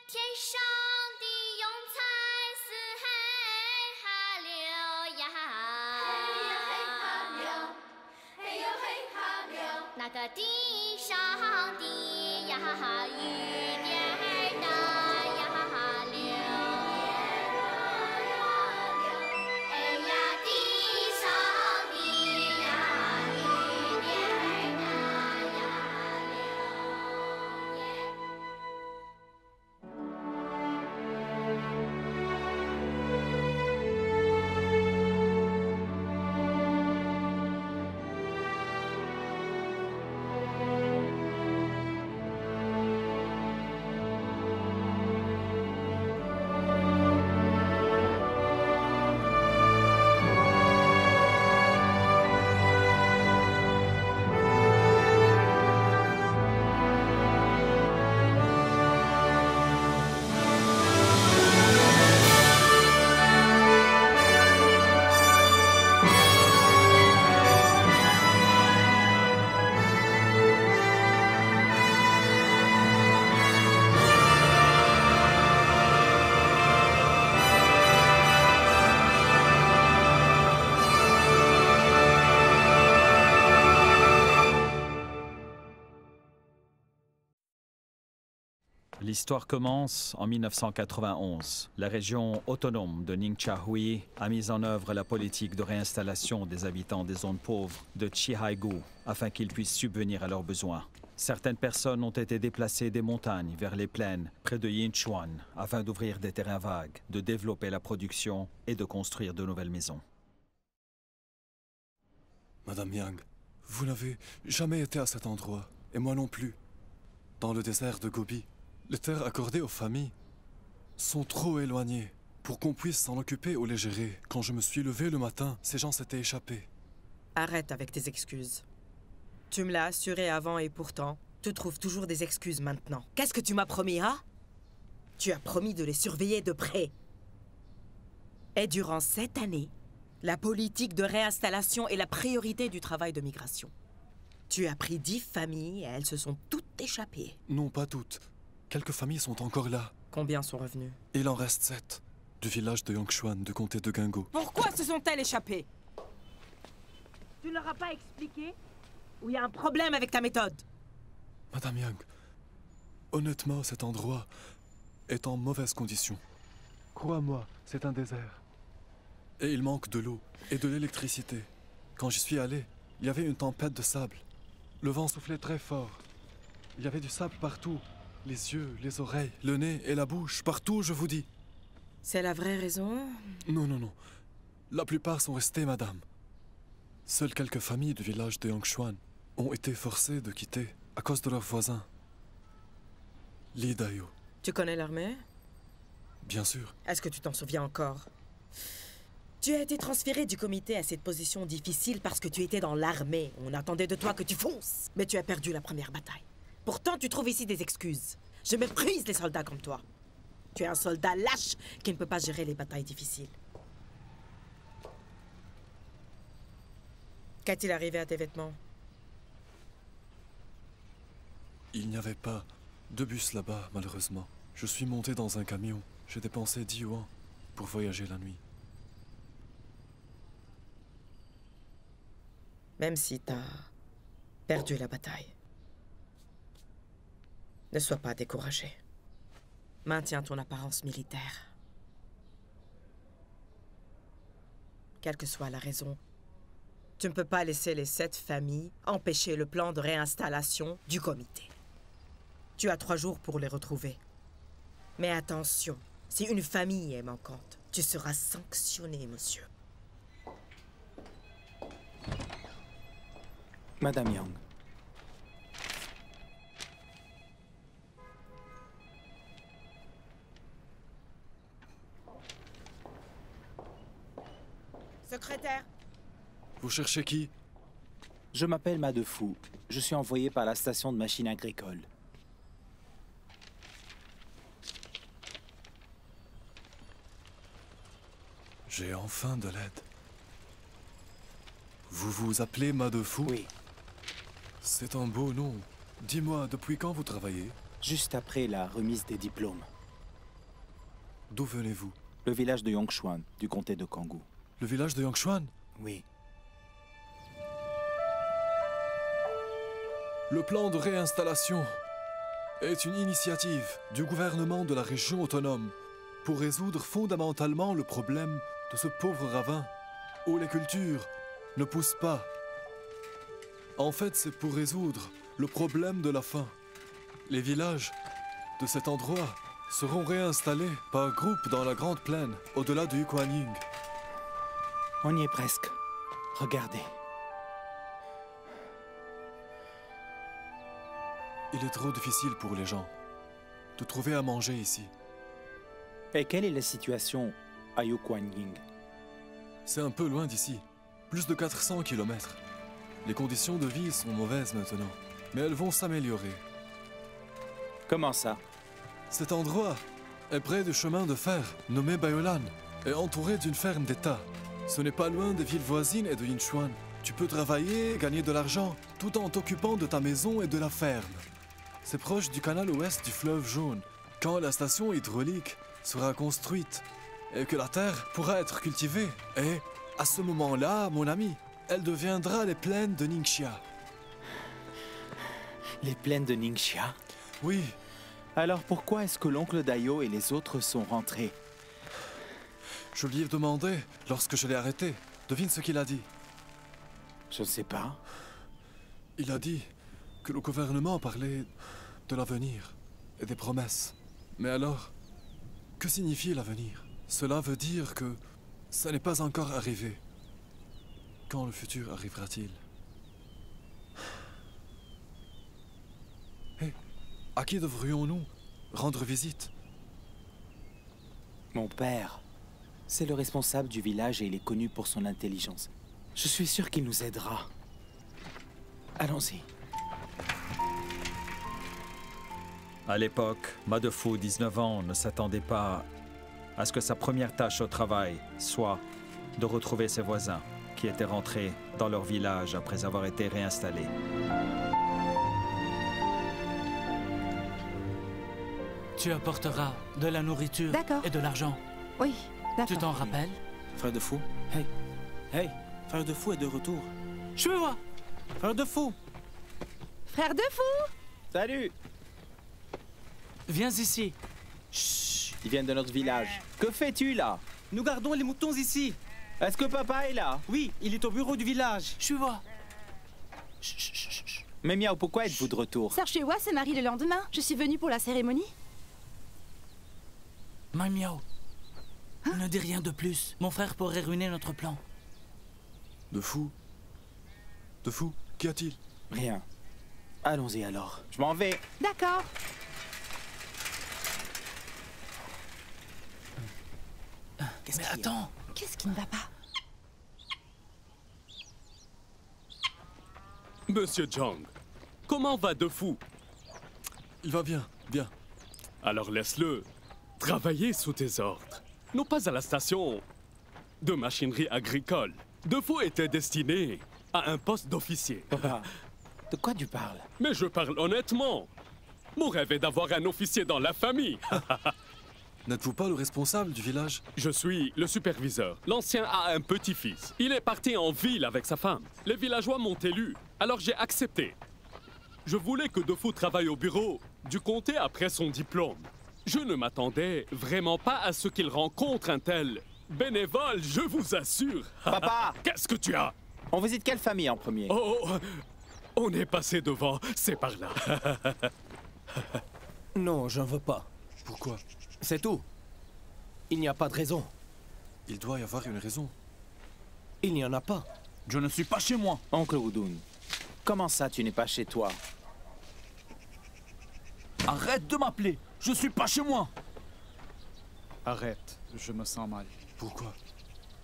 天上的庸才四海哈溜呀，嘿呀嘿哈溜，嘿呦嘿哈溜，那个地上的呀雨点儿大呀溜。哎呀，地上的呀雨点儿大呀溜耶。L'histoire commence en 1991. La région autonome de Ningxia Hui a mis en œuvre la politique de réinstallation des habitants des zones pauvres de Chihaigu afin qu'ils puissent subvenir à leurs besoins. Certaines personnes ont été déplacées des montagnes vers les plaines près de Yinchuan afin d'ouvrir des terrains vagues, de développer la production et de construire de nouvelles maisons. Madame Yang, vous n'avez jamais été à cet endroit, et moi non plus. Dans le désert de Gobi, les terres accordées aux familles sont trop éloignées pour qu'on puisse s'en occuper ou les gérer. Quand je me suis levé le matin, ces gens s'étaient échappés. Arrête avec tes excuses. Tu me l'as assuré avant et pourtant, tu trouves toujours des excuses maintenant. Qu'est-ce que tu m'as promis, hein? Tu as promis de les surveiller de près. Et durant cette année, la politique de réinstallation est la priorité du travail de migration. Tu as pris 10 familles et elles se sont toutes échappées. Non, pas toutes. Quelques familles sont encore là. Combien sont revenues? Il en reste 7. Du village de Yangshuan, du comté de Gingo. Pourquoi se sont-elles échappées? Tu ne leur as pas expliqué? Ou il y a un problème avec ta méthode? Madame Yang, honnêtement, cet endroit est en mauvaise condition. Crois-moi, c'est un désert. Et il manque de l'eau et de l'électricité. Quand j'y suis allé, il y avait une tempête de sable. Le vent soufflait très fort. Il y avait du sable partout. Les yeux, les oreilles, le nez et la bouche, partout, je vous dis. C'est la vraie raison? Non, non, non. La plupart sont restés, madame. Seules quelques familles du village de Yangshuan ont été forcées de quitter à cause de leurs voisins. Li Dayo. Tu connais l'armée? Bien sûr. Est-ce que tu t'en souviens encore? Tu as été transféré du comité à cette position difficile parce que tu étais dans l'armée. On attendait de toi que tu fonces. Mais tu as perdu la première bataille. Pourtant, tu trouves ici des excuses. Je méprise les soldats comme toi. Tu es un soldat lâche qui ne peut pas gérer les batailles difficiles. Qu'est-il arrivé à tes vêtements? Il n'y avait pas de bus là-bas, malheureusement. Je suis monté dans un camion. J'ai dépensé 10 yuan pour voyager la nuit. Même si t'as perdu la bataille, ne sois pas découragé. Maintiens ton apparence militaire. Quelle que soit la raison, tu ne peux pas laisser les 7 familles empêcher le plan de réinstallation du comité. Tu as 3 jours pour les retrouver. Mais attention, si une famille est manquante, tu seras sanctionné, monsieur. Madame Yang. Secrétaire. Vous cherchez qui? Je m'appelle Madefou. Je suis envoyé par la station de machines agricoles. J'ai enfin de l'aide. Vous vous appelez Madefou? Oui, C'est un beau nom. Dis-moi, depuis quand vous travaillez? juste après la remise des diplômes. D'où venez-vous? Le village de Yongchuan, du comté de Kangoo. Le village de Yongchuan? Oui. Le plan de réinstallation est une initiative du gouvernement de la région autonome pour résoudre fondamentalement le problème de ce pauvre ravin où les cultures ne poussent pas. En fait, c'est pour résoudre le problème de la faim. Les villages de cet endroit seront réinstallés par groupe dans la grande plaine au-delà du Yuquanying. On y est presque. Regardez. Il est trop difficile pour les gens de trouver à manger ici. Et quelle est la situation à Yuquanying? C'est un peu loin d'ici, plus de 400 km. Les conditions de vie sont mauvaises maintenant, mais elles vont s'améliorer. Comment ça? Cet endroit est près du chemin de fer nommé Bayolan et entouré d'une ferme d'État. Ce n'est pas loin des villes voisines et de Yinchuan. Tu peux travailler et gagner de l'argent tout en t'occupant de ta maison et de la ferme. C'est proche du canal ouest du fleuve Jaune. Quand la station hydraulique sera construite et que la terre pourra être cultivée, et à ce moment-là, mon ami, elle deviendra les plaines de Ningxia. Les plaines de Ningxia? Oui, Alors pourquoi est-ce que l'oncle Dayo et les autres sont rentrés? je lui ai demandé lorsque je l'ai arrêté. Devine ce qu'il a dit. Je ne sais pas. Il a dit que le gouvernement parlait de l'avenir et des promesses. Mais alors, que signifie l'avenir? Cela veut dire que ça n'est pas encore arrivé. Quand le futur arrivera-t-il? Hé, à qui devrions-nous rendre visite? Mon père, c'est le responsable du village et il est connu pour son intelligence. Je suis sûr qu'il nous aidera. Allons-y. À l'époque, Ma Defu, 19 ans, ne s'attendait pas à ce que sa première tâche au travail soit de retrouver ses voisins qui étaient rentrés dans leur village après avoir été réinstallés. Tu apporteras de la nourriture D'accord. et de l'argent. Oui, d'accord. Tu t'en rappelles? Frère de fou. Hey. Hey, frère de fou est de retour. Je veux voir. Frère de fou. Frère de fou! Salut! Viens ici. Chut, ils viennent de notre village. Que fais-tu là? Nous gardons les moutons ici. Est-ce que papa est là? Oui, il est au bureau du village. Je veux voir. Mais Miao, pourquoi êtes-vous de retour? Sœur Chewa se marie le lendemain. Je suis venue pour la cérémonie. Ma Miao. Ne dis rien de plus. Mon frère pourrait ruiner notre plan. De fou? De fou? Qu'y a-t-il? Rien. Allons-y alors. Je m'en vais. D'accord. Mais attends. Qu'est-ce qui ne va pas? Monsieur Zhang, comment va De Fou? Il va bien, bien. Alors laisse-le travailler sous tes ordres. Non pas à la station de machinerie agricole. De Fou était destiné à un poste d'officier. Papa, de quoi tu parles? Mais je parle honnêtement. Mon rêve est d'avoir un officier dans la famille. N'êtes-vous pas le responsable du village? Je suis le superviseur. L'ancien a un petit-fils. Il est parti en ville avec sa femme. Les villageois m'ont élu, alors j'ai accepté. Je voulais que De Fou travaille au bureau du comté après son diplôme. Je ne m'attendais vraiment pas à ce qu'il rencontre un tel bénévole, je vous assure. Papa! Qu'est-ce que tu as? On visite quelle famille en premier? Oh, on est passé devant, c'est par là. Non, j'en veux pas. Pourquoi? C'est tout. Il n'y a pas de raison. Il doit y avoir une raison. Il n'y en a pas. Je ne suis pas chez moi. Oncle Wudun, comment ça tu n'es pas chez toi? Arrête de m'appeler. Je suis pas chez moi. Arrête, je me sens mal. Pourquoi?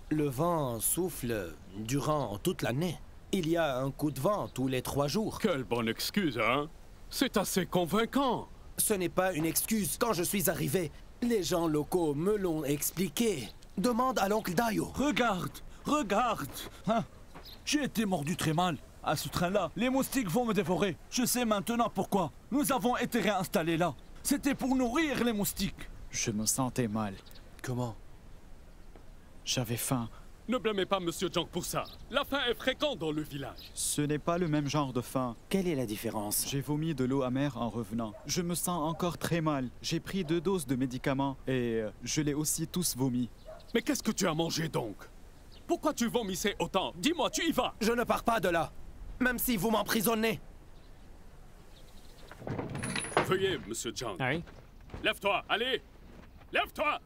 Le vent souffle durant toute l'année. Il y a un coup de vent tous les 3 jours. Quelle bonne excuse, hein? C'est assez convaincant. Ce n'est pas une excuse. Quand je suis arrivé, les gens locaux me l'ont expliqué. Demande à l'oncle Dayo. Regarde, regarde. Hein? J'ai été mordu très mal. À ce train-là, les moustiques vont me dévorer. Je sais maintenant pourquoi. Nous avons été réinstallés là. C'était pour nourrir les moustiques. Je me sentais mal. Comment? J'avais faim. Ne blâmez pas Monsieur Jang pour ça. La faim est fréquente dans le village. Ce n'est pas le même genre de faim. Quelle est la différence? J'ai vomi de l'eau amère en revenant. Je me sens encore très mal. J'ai pris 2 doses de médicaments et je l'ai aussi tous vomi. Mais qu'est-ce que tu as mangé donc? Pourquoi tu vomissais autant? Dis-moi, tu y vas! Je ne pars pas de là, même si vous m'emprisonnez. Veuillez, Monsieur Jang. Oui? Lève-toi, allez! Lève-toi!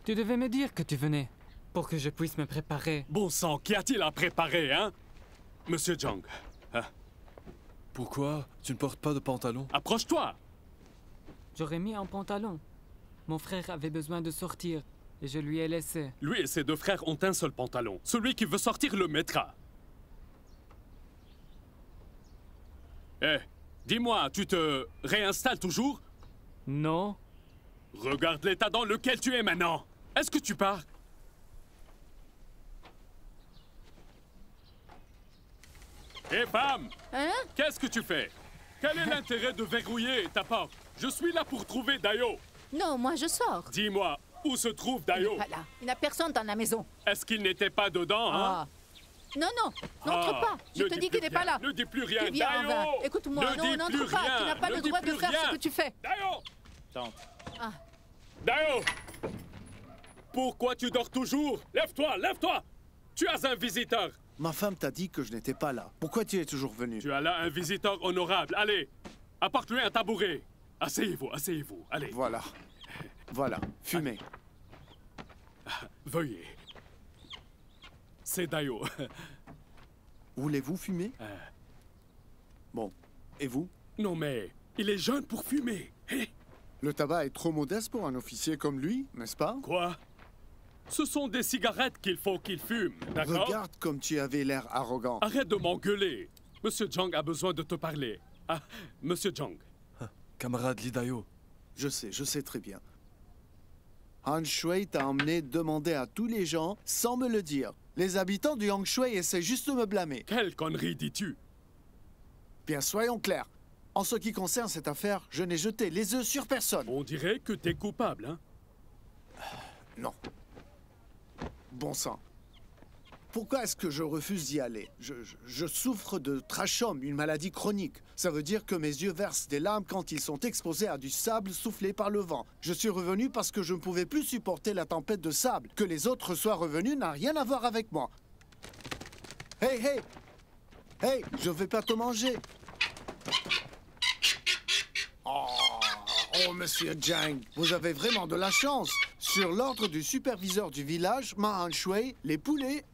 Tu devais me dire que tu venais, pour que je puisse me préparer. Bon sang, qu'y a-t-il à préparer, hein? Monsieur Jang, hein? Pourquoi tu ne portes pas de pantalon? Approche-toi! J'aurais mis un pantalon. Mon frère avait besoin de sortir, et je lui ai laissé. Lui et ses 2 frères ont un seul pantalon. Celui qui veut sortir le mettra. Eh, dis-moi, tu te réinstalles toujours? Non. Regarde l'état dans lequel tu es maintenant. Est-ce que tu pars? Hé, femme! Hein? Qu'est-ce que tu fais? Quel est l'intérêt de verrouiller ta porte? Je suis là pour trouver Dayo. Non, moi je sors. Dis-moi, où se trouve Il Dayo? n'est pas là. Il n'y a personne dans la maison. Est-ce qu'il n'était pas dedans, hein? Ah. Non, non, n'entre pas. Je te dis qu'il n'est pas là. Ne dis plus rien, Tu viens en Dayo! vain. Écoute-moi, non, n'entre pas. Tu n'as pas le droit de faire ce que tu fais. Dayo! Tante. Ah. Dayo! Pourquoi tu dors toujours? Lève-toi, lève-toi! Tu as un visiteur. Ma femme t'a dit que je n'étais pas là. Pourquoi tu es toujours venu? Tu as là un visiteur honorable. Allez, apporte-lui un tabouret. Asseyez-vous, asseyez-vous. Allez. Voilà. Voilà, fumez. Veuillez. C'est Dayo. Voulez-vous fumer? Bon. Et vous? Non mais, il est jeune pour fumer. Hein? Le tabac est trop modeste pour un officier comme lui, n'est-ce pas? Quoi? Ce sont des cigarettes qu'il faut qu'il fume, d'accord? Regarde comme tu avais l'air arrogant. Arrête de m'engueuler. Monsieur Jang a besoin de te parler. Ah, Monsieur Jang. Camarade Lee Dayo. Je sais très bien. Han Shui t'a emmené demander à tous les gens sans me le dire. Les habitants du Yang Shui essaient juste de me blâmer. Quelle connerie dis-tu? Bien, soyons clairs. En ce qui concerne cette affaire, je n'ai jeté les œufs sur personne. On dirait que t'es coupable, hein? Non. Bon sang. Pourquoi est-ce que je refuse d'y aller? Je souffre de trachome, une maladie chronique. Ça veut dire que mes yeux versent des larmes quand ils sont exposés à du sable soufflé par le vent. Je suis revenu parce que je ne pouvais plus supporter la tempête de sable. Que les autres soient revenus n'a rien à voir avec moi. Hey, hey! Hey, je vais pas te manger. Oh, monsieur Jang, vous avez vraiment de la chance. Sur l'ordre du superviseur du village, Ma Han Shui, les poulets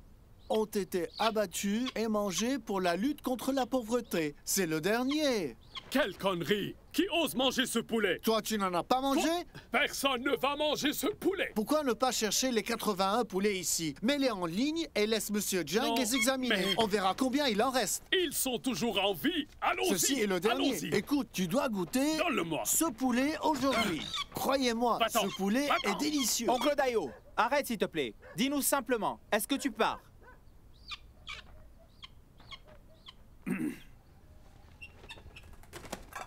ont été abattus et mangés pour la lutte contre la pauvreté. C'est le dernier. Quelle connerie! Qui ose manger ce poulet? Toi, tu n'en as pas mangé? Personne ne va manger ce poulet! Pourquoi ne pas chercher les 81 poulets ici? Mets-les en ligne et laisse monsieur Jang les examiner. Mais... On verra combien il en reste. Ils sont toujours en vie! Allons-y! Ceci est le dernier. Écoute, tu dois goûter ce poulet aujourd'hui. Croyez-moi, ce poulet est délicieux. Oncle Dayo, arrête s'il te plaît. Dis-nous simplement, est-ce que tu pars?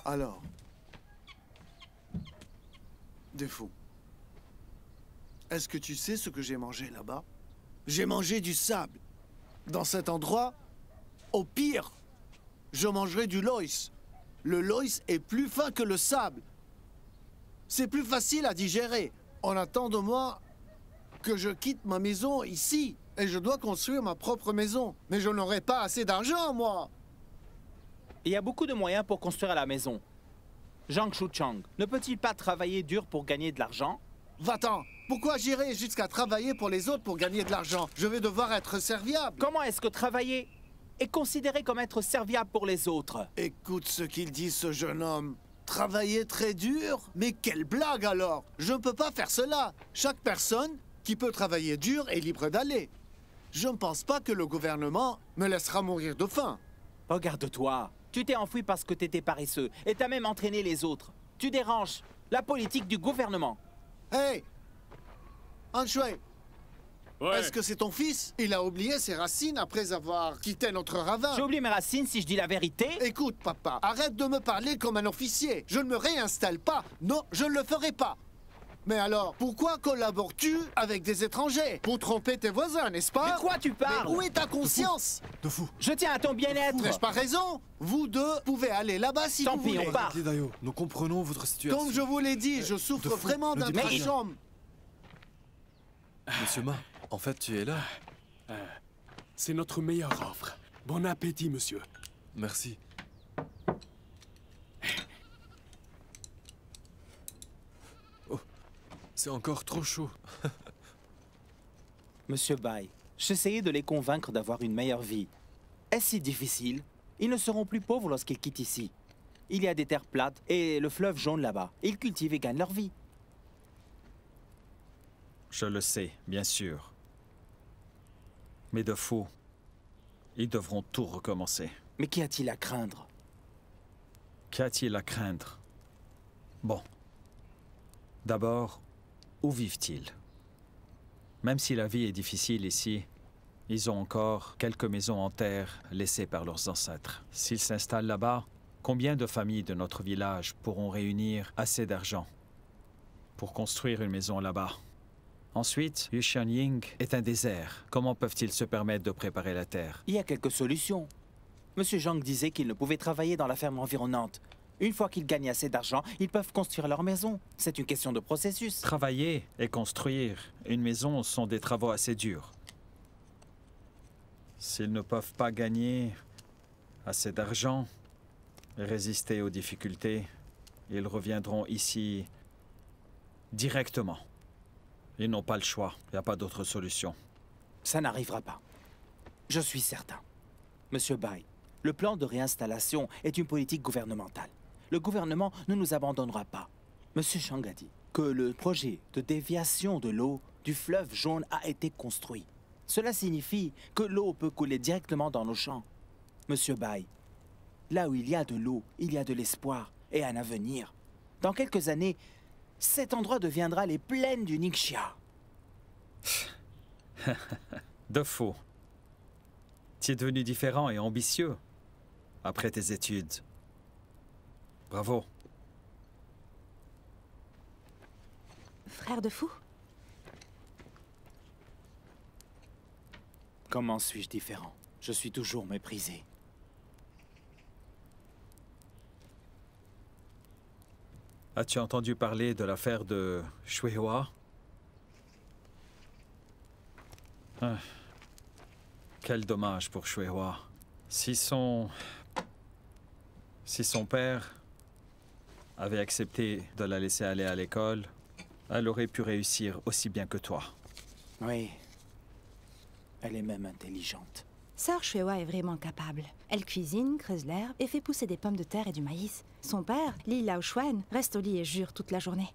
Alors, Défaut. Est-ce que tu sais ce que j'ai mangé là-bas? J'ai mangé du sable. Dans cet endroit, au pire, je mangerai du loïs. Le loïs est plus fin que le sable. C'est plus facile à digérer. On attend de moi que je quitte ma maison ici. Et je dois construire ma propre maison. Mais je n'aurai pas assez d'argent, moi. Il y a beaucoup de moyens pour construire à la maison. Zhang Shuchang ne peut-il pas travailler dur pour gagner de l'argent? Va-t'en! Pourquoi j'irai jusqu'à travailler pour les autres pour gagner de l'argent? Je vais devoir être serviable. Comment est-ce que travailler est considéré comme être serviable pour les autres? Écoute ce qu'il dit, ce jeune homme. Travailler très dur? Mais quelle blague alors! Je ne peux pas faire cela. Chaque personne qui peut travailler dur est libre d'aller. Je ne pense pas que le gouvernement me laissera mourir de faim. Regarde-toi. Tu t'es enfoui parce que t'étais paresseux et t'as même entraîné les autres. Tu déranges la politique du gouvernement. Hey! Han Shui, ouais. Est-ce que c'est ton fils? Il a oublié ses racines après avoir quitté notre ravin. J'ai oublié mes racines si je dis la vérité? Écoute, papa, arrête de me parler comme un officier. Je ne me réinstalle pas. Non, je ne le ferai pas. Mais alors, pourquoi collabores-tu avec des étrangers? Pour tromper tes voisins, n'est-ce pas? De quoi tu parles? Mais où est ta conscience? De fou. Je tiens à ton bien-être. N'ai-je pas raison? Vous deux pouvez aller là-bas si Tant vous pis, voulez. on part. Lidayo, nous comprenons votre situation. Comme je vous l'ai dit, je souffre vraiment d'un trachome. Monsieur Ma, en fait, tu es là. C'est notre meilleure offre. Bon appétit, monsieur. Merci. Oh, c'est encore trop chaud. Monsieur Bai, j'essayais de les convaincre d'avoir une meilleure vie. Est-ce si difficile? Ils ne seront plus pauvres lorsqu'ils quittent ici. Il y a des terres plates et le fleuve jaune là-bas. Ils cultivent et gagnent leur vie. Je le sais, bien sûr. Mais de fou, ils devront tout recommencer. Mais qu'y a-t-il à craindre? Qu'y a-t-il à craindre? Bon. D'abord, où vivent-ils? Même si la vie est difficile ici, ils ont encore quelques maisons en terre laissées par leurs ancêtres. S'ils s'installent là-bas, combien de familles de notre village pourront réunir assez d'argent pour construire une maison là-bas? Ensuite, Yuxianying est un désert. Comment peuvent-ils se permettre de préparer la terre? Il y a quelques solutions. Monsieur Zhang disait qu'ils ne pouvaient travailler dans la ferme environnante. Une fois qu'ils gagnent assez d'argent, ils peuvent construire leur maison. C'est une question de processus. Travailler et construire une maison sont des travaux assez durs. S'ils ne peuvent pas gagner assez d'argent et résister aux difficultés, ils reviendront ici directement. Ils n'ont pas le choix. Il n'y a pas d'autre solution. Ça n'arrivera pas. Je suis certain. Monsieur Bai, le plan de réinstallation est une politique gouvernementale. Le gouvernement ne nous abandonnera pas. Monsieur Zhang a dit que le projet de déviation de l'eau du fleuve jaune a été construit. Cela signifie que l'eau peut couler directement dans nos champs. Monsieur Bai, là où il y a de l'eau, il y a de l'espoir et un avenir. Dans quelques années, cet endroit deviendra les plaines du Ningxia. De faux. Tu es devenu différent et ambitieux après tes études. Bravo. Frère de fou? Comment suis-je différent? Je suis toujours méprisé. As-tu entendu parler de l'affaire de Shuihua? Quel dommage pour Shuihua. Si son père avait accepté de la laisser aller à l'école, elle aurait pu réussir aussi bien que toi. Oui. Elle est même intelligente. Sœur Shuihua est vraiment capable. Elle cuisine, creuse l'herbe et fait pousser des pommes de terre et du maïs. Son père, Li Laoshuan, reste au lit et jure toute la journée.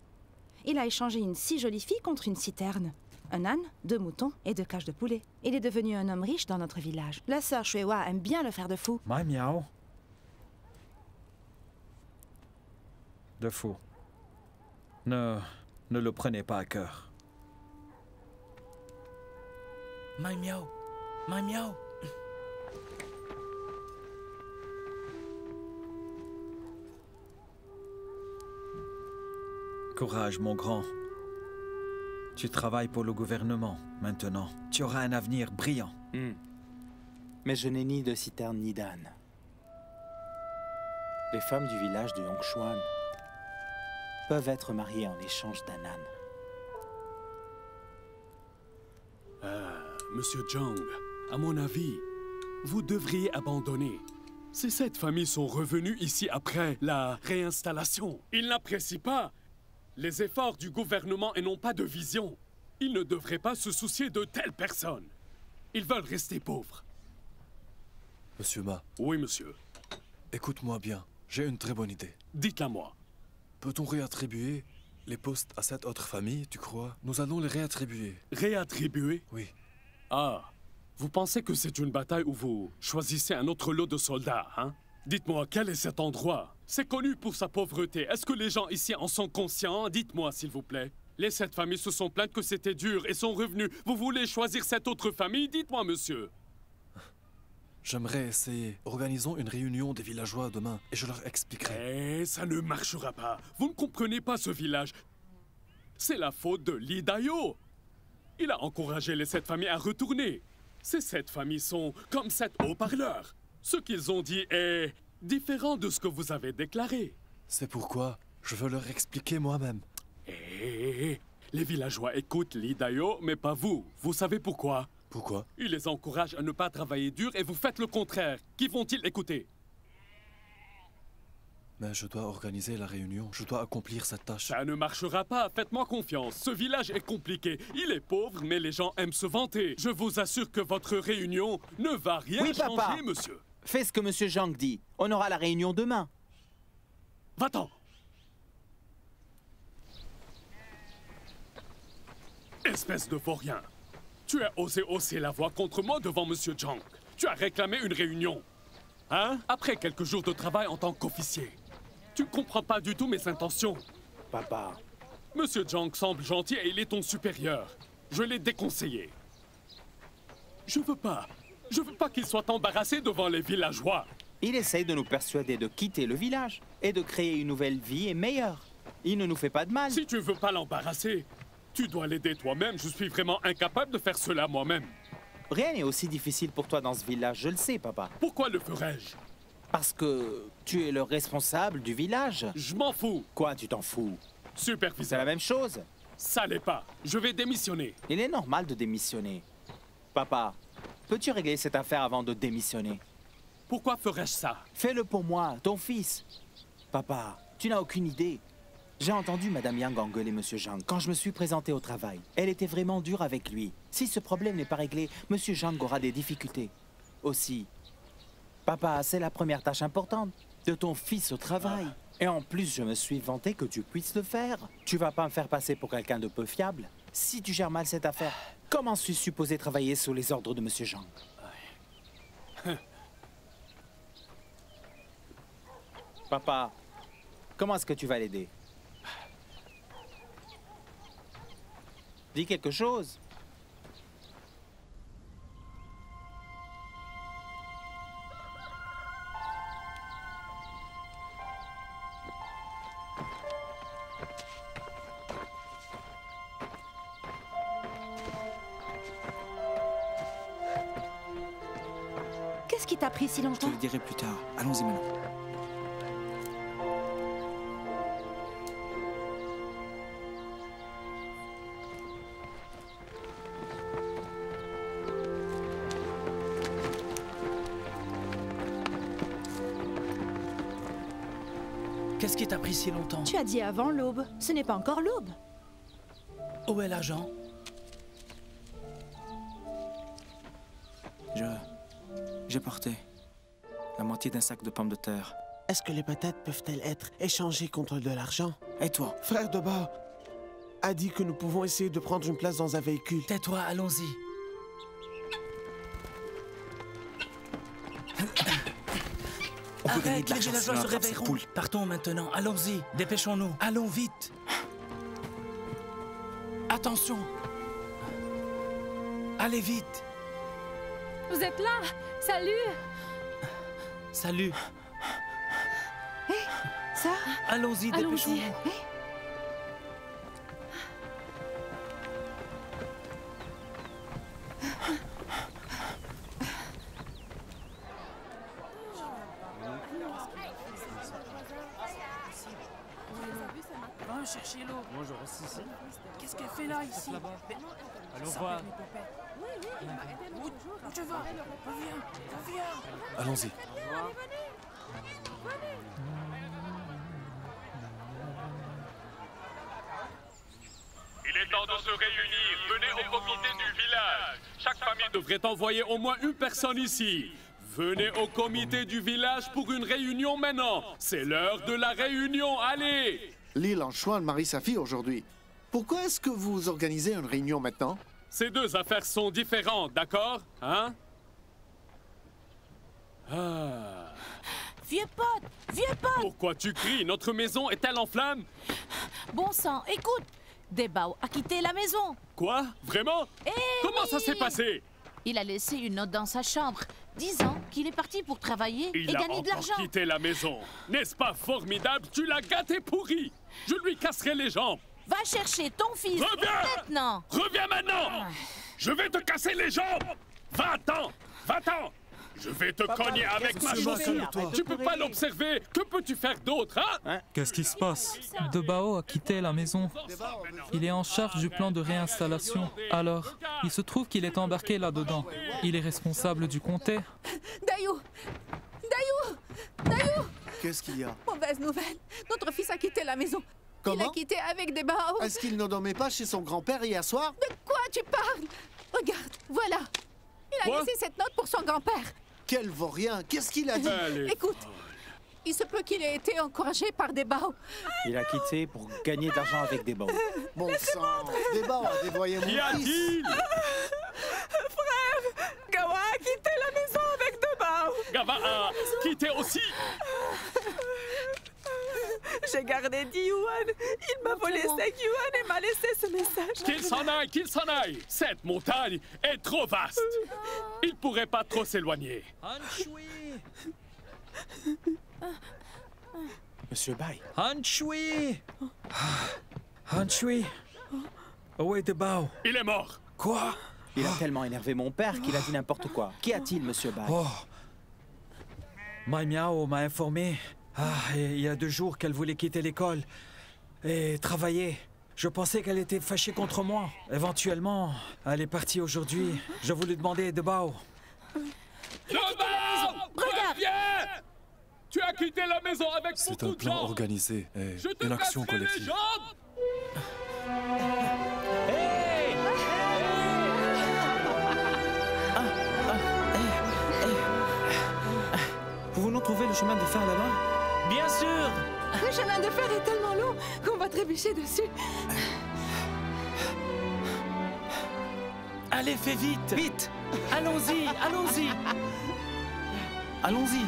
Il a échangé une si jolie fille contre une citerne. Un âne, 2 moutons et 2 cages de poulet. Il est devenu un homme riche dans notre village. La sœur Shuihua aime bien le faire de fou. Mai Miao. De fou. Ne le prenez pas à cœur. Mai Miao. Mai Miao. Courage, mon grand. Tu travailles pour le gouvernement, maintenant. Tu auras un avenir brillant. Mais je n'ai ni de citerne ni d'âne. Les femmes du village de Yongshuan peuvent être mariées en échange d'un âne. Monsieur Zhang, à mon avis, vous devriez abandonner. Ces 7 familles sont revenues ici après la réinstallation. Ils n'apprécient pas les efforts du gouvernement et n'ont pas de vision. Ils ne devraient pas se soucier de telles personnes. Ils veulent rester pauvres. Monsieur Ma. Oui, monsieur. Écoute-moi bien, j'ai une très bonne idée. Dites-la moi. Peut-on réattribuer les postes à cette autre famille, tu crois? Nous allons les réattribuer. Réattribuer? Oui. Ah, vous pensez que c'est une bataille où vous choisissez un autre lot de soldats, hein? Dites-moi, quel est cet endroit? C'est connu pour sa pauvreté. Est-ce que les gens ici en sont conscients? Dites-moi, s'il vous plaît. Les 7 familles se sont plaintes que c'était dur et sont revenues. Vous voulez choisir cette autre famille? Dites-moi, monsieur. J'aimerais essayer. Organisons une réunion des villageois demain et je leur expliquerai. Eh, ça ne marchera pas. Vous ne comprenez pas ce village. C'est la faute de Lee Dayo. Il a encouragé les 7 familles à retourner. Ces 7 familles sont comme 7 haut-parleurs. Ce qu'ils ont dit est différent de ce que vous avez déclaré. C'est pourquoi je veux leur expliquer moi-même. Les villageois écoutent Lee Dayo, mais pas vous. Vous savez pourquoi? Pourquoi? Il les encourage à ne pas travailler dur et vous faites le contraire. Qui vont-ils écouter? Mais je dois organiser la réunion. Je dois accomplir cette tâche. Ça ne marchera pas. Faites-moi confiance. Ce village est compliqué. Il est pauvre, mais les gens aiment se vanter. Je vous assure que votre réunion ne va rien changer, monsieur. Fais ce que monsieur Zhang dit. On aura la réunion demain. Va-t'en. Espèce de vaurien. Tu as osé hausser la voix contre moi devant monsieur Zhang. Tu as réclamé une réunion. Hein? Après quelques jours de travail en tant qu'officier. Tu ne comprends pas du tout mes intentions. Papa. Monsieur Zhang semble gentil et il est ton supérieur. Je l'ai déconseillé. Je veux pas qu'il soit embarrassé devant les villageois. Il essaye de nous persuader de quitter le village et de créer une nouvelle vie et meilleure. Il ne nous fait pas de mal. Si tu veux pas l'embarrasser, tu dois l'aider toi-même. Je suis vraiment incapable de faire cela moi-même. Rien n'est aussi difficile pour toi dans ce village, je le sais, papa. Pourquoi le ferais-je? Parce que tu es le responsable du village. Je m'en fous. Quoi, tu t'en fous? Superviseur. C'est la même chose. Ça l'est pas. Je vais démissionner. Il est normal de démissionner. Papa, peux-tu régler cette affaire avant de démissionner? Pourquoi ferais-je ça? Fais-le pour moi, ton fils. Papa, tu n'as aucune idée. J'ai entendu Madame Yang engueuler Monsieur Zhang quand je me suis présenté au travail. Elle était vraiment dure avec lui. Si ce problème n'est pas réglé, Monsieur Zhang aura des difficultés. Aussi, papa, c'est la première tâche importante de ton fils au travail. Et en plus, je me suis vanté que tu puisses le faire. Tu vas pas me faire passer pour quelqu'un de peu fiable. Si tu gères mal cette affaire, comment suis-je supposé travailler sous les ordres de Monsieur Zhang? Papa, comment est-ce que tu vas l'aider? Dis quelque chose. Qu'est-ce qui t'a pris si longtemps? Je te le dirai plus tard. Allons-y maintenant. Qu'est-ce qui t'a pris si longtemps? Tu as dit avant l'aube. Ce n'est pas encore l'aube. Où est l'argent? J'ai porté la moitié d'un sac de pommes de terre. Est-ce que les patates peuvent-elles être échangées contre de l'argent? Et toi? Frère de bas a dit que nous pouvons essayer de prendre une place dans un véhicule. Tais-toi, allons-y. On peut Arrête, les villageois se réveilleront. Partons maintenant, allons-y, dépêchons-nous. Allons vite. Attention. Allez vite. Vous êtes là? Salut! Salut. Hé, ça? Allons-y, dépêchons-nous. Va chercher l'eau. Bonjour, ici. Qu'est-ce qu'elle fait là, ici? Allons voir. Où tu vas? Reviens. Allons-y. Il est temps de se réunir. Venez au comité du village. Chaque famille devrait envoyer au moins une personne ici. Venez au comité du village pour une réunion maintenant. C'est l'heure de la réunion, allez! Lee Lanchuan marie sa fille aujourd'hui. Pourquoi est-ce que vous organisez une réunion maintenant? Ces deux affaires sont différentes, d'accord? Hein? Ah. Vieux pote! Pourquoi tu cries? Notre maison est-elle en flammes? Bon sang, écoute! Debao a quitté la maison. Quoi? Vraiment? Comment ça s'est passé? Il a laissé une note dans sa chambre, disant qu'il est parti pour travailler et gagner de l'argent. Il a quitté la maison. N'est-ce pas formidable? Tu l'as gâté pourri. Je lui casserai les jambes. Va chercher ton fils maintenant. Reviens maintenant. Je vais te casser les jambes. Va-t'en. Va-t'en. Je vais te cogner avec ma chaussure. Tu peux pas l'observer. Que peux-tu faire d'autre, hein? Qu'est-ce qui se passe? De Bao a quitté la maison. Il est en charge du plan de réinstallation. Alors, il se trouve qu'il est embarqué là-dedans. Il est responsable du comté. Dayou! Dayou! Dayou! Qu'est-ce qu'il y a? Mauvaise nouvelle. Notre fils a quitté la maison. Comment? Il a quitté avec des Bao. Est-ce qu'il ne dormait pas chez son grand-père hier soir? De quoi tu parles? Regarde, voilà. Il a laissé cette note pour son grand-père. Quel vaurien! Qu'est-ce qu'il a dit? Écoute, il se peut qu'il ait été encouragé par des Bao. Il a quitté pour gagner de l'argent avec des Bao. Bon sang! Des Bao a dévoyé mon fils! Qu'y a-t-il? Frère! Gawa a quitté la maison avec des Bao! Gawa a quitté aussi! J'ai gardé 10 yuan. Il m'a volé 5 yuan et m'a laissé ce message. Qu'il s'en aille, qu'il s'en aille! Cette montagne est trop vaste! Il pourrait pas trop s'éloigner. Monsieur Bai. Han Shui! Han Shui! Où est de Bao? Il est mort! Quoi? Il a tellement énervé mon père qu'il a dit n'importe quoi. Qu'y a-t-il, monsieur Bai? Mai Miao m'a informé. Il y a 2 jours qu'elle voulait quitter l'école et travailler. Je pensais qu'elle était fâchée contre moi. Éventuellement, elle est partie aujourd'hui. Je voulais demander de Bao. De Bao! Reviens! Tu as quitté la maison avec C'est beaucoup un de plan gens. organisé et Je te une action casserai les collective. jambes. Pouvons-nous trouver le chemin de fer là-bas? Bien sûr! Le chemin de fer est tellement long qu'on va trébucher dessus. Allez, fais vite! Vite! Allons-y, allons-y! Allons-y!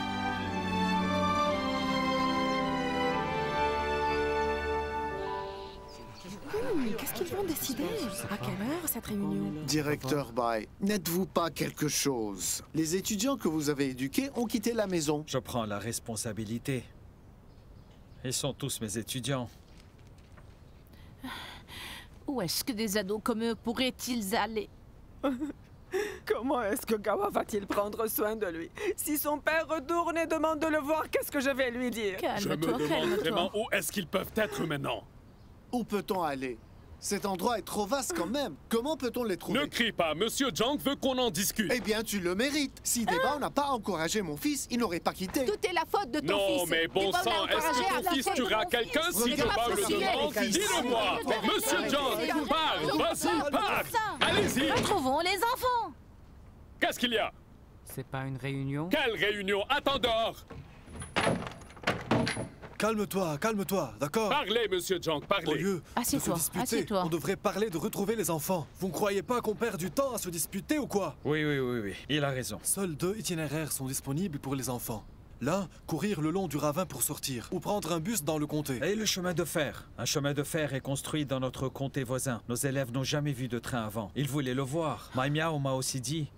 Qu'est-ce qu'ils vont décider? À quelle heure cette réunion? Directeur Bai, n'êtes-vous pas quelque chose? Les étudiants que vous avez éduqués ont quitté la maison. Je prends la responsabilité. Ils sont tous mes étudiants. Où est-ce que des ados comme eux pourraient-ils aller? Comment est-ce que Gawa va-t-il prendre soin de lui? Si son père retourne et demande de le voir, qu'est-ce que je vais lui dire? Je me demande vraiment où est-ce qu'ils peuvent être maintenant. Où peut-on aller? Cet endroit est trop vaste quand même. Comment peut-on les trouver? Ne crie pas, Monsieur Zhang veut qu'on en discute. Eh bien, tu le mérites. Si Debao n'a pas encouragé mon fils, il n'aurait pas quitté. Tout est la faute de ton fils. Non, mais bon sang, est-ce que ton fils tuera quelqu'un si Debao le demande? Dis-le-moi. Monsieur Zhang, parle, vas-y, parle. Allez-y. Retrouvons les enfants. Qu'est-ce qu'il y a? C'est pas une réunion? Quelle réunion? Attends dehors. Calme-toi, d'accord? Parlez, Monsieur Zhang, parlez. Au lieu de se Assieds-toi, disputer, assieds-toi. on devrait parler de retrouver les enfants. Vous ne croyez pas qu'on perd du temps à se disputer ou quoi? Oui, il a raison. Seuls 2 itinéraires sont disponibles pour les enfants. L'un, courir le long du ravin pour sortir, ou prendre un bus dans le comté. Et le chemin de fer? Un chemin de fer est construit dans notre comté voisin. Nos élèves n'ont jamais vu de train avant. Ils voulaient le voir. Mai Miao m'a aussi dit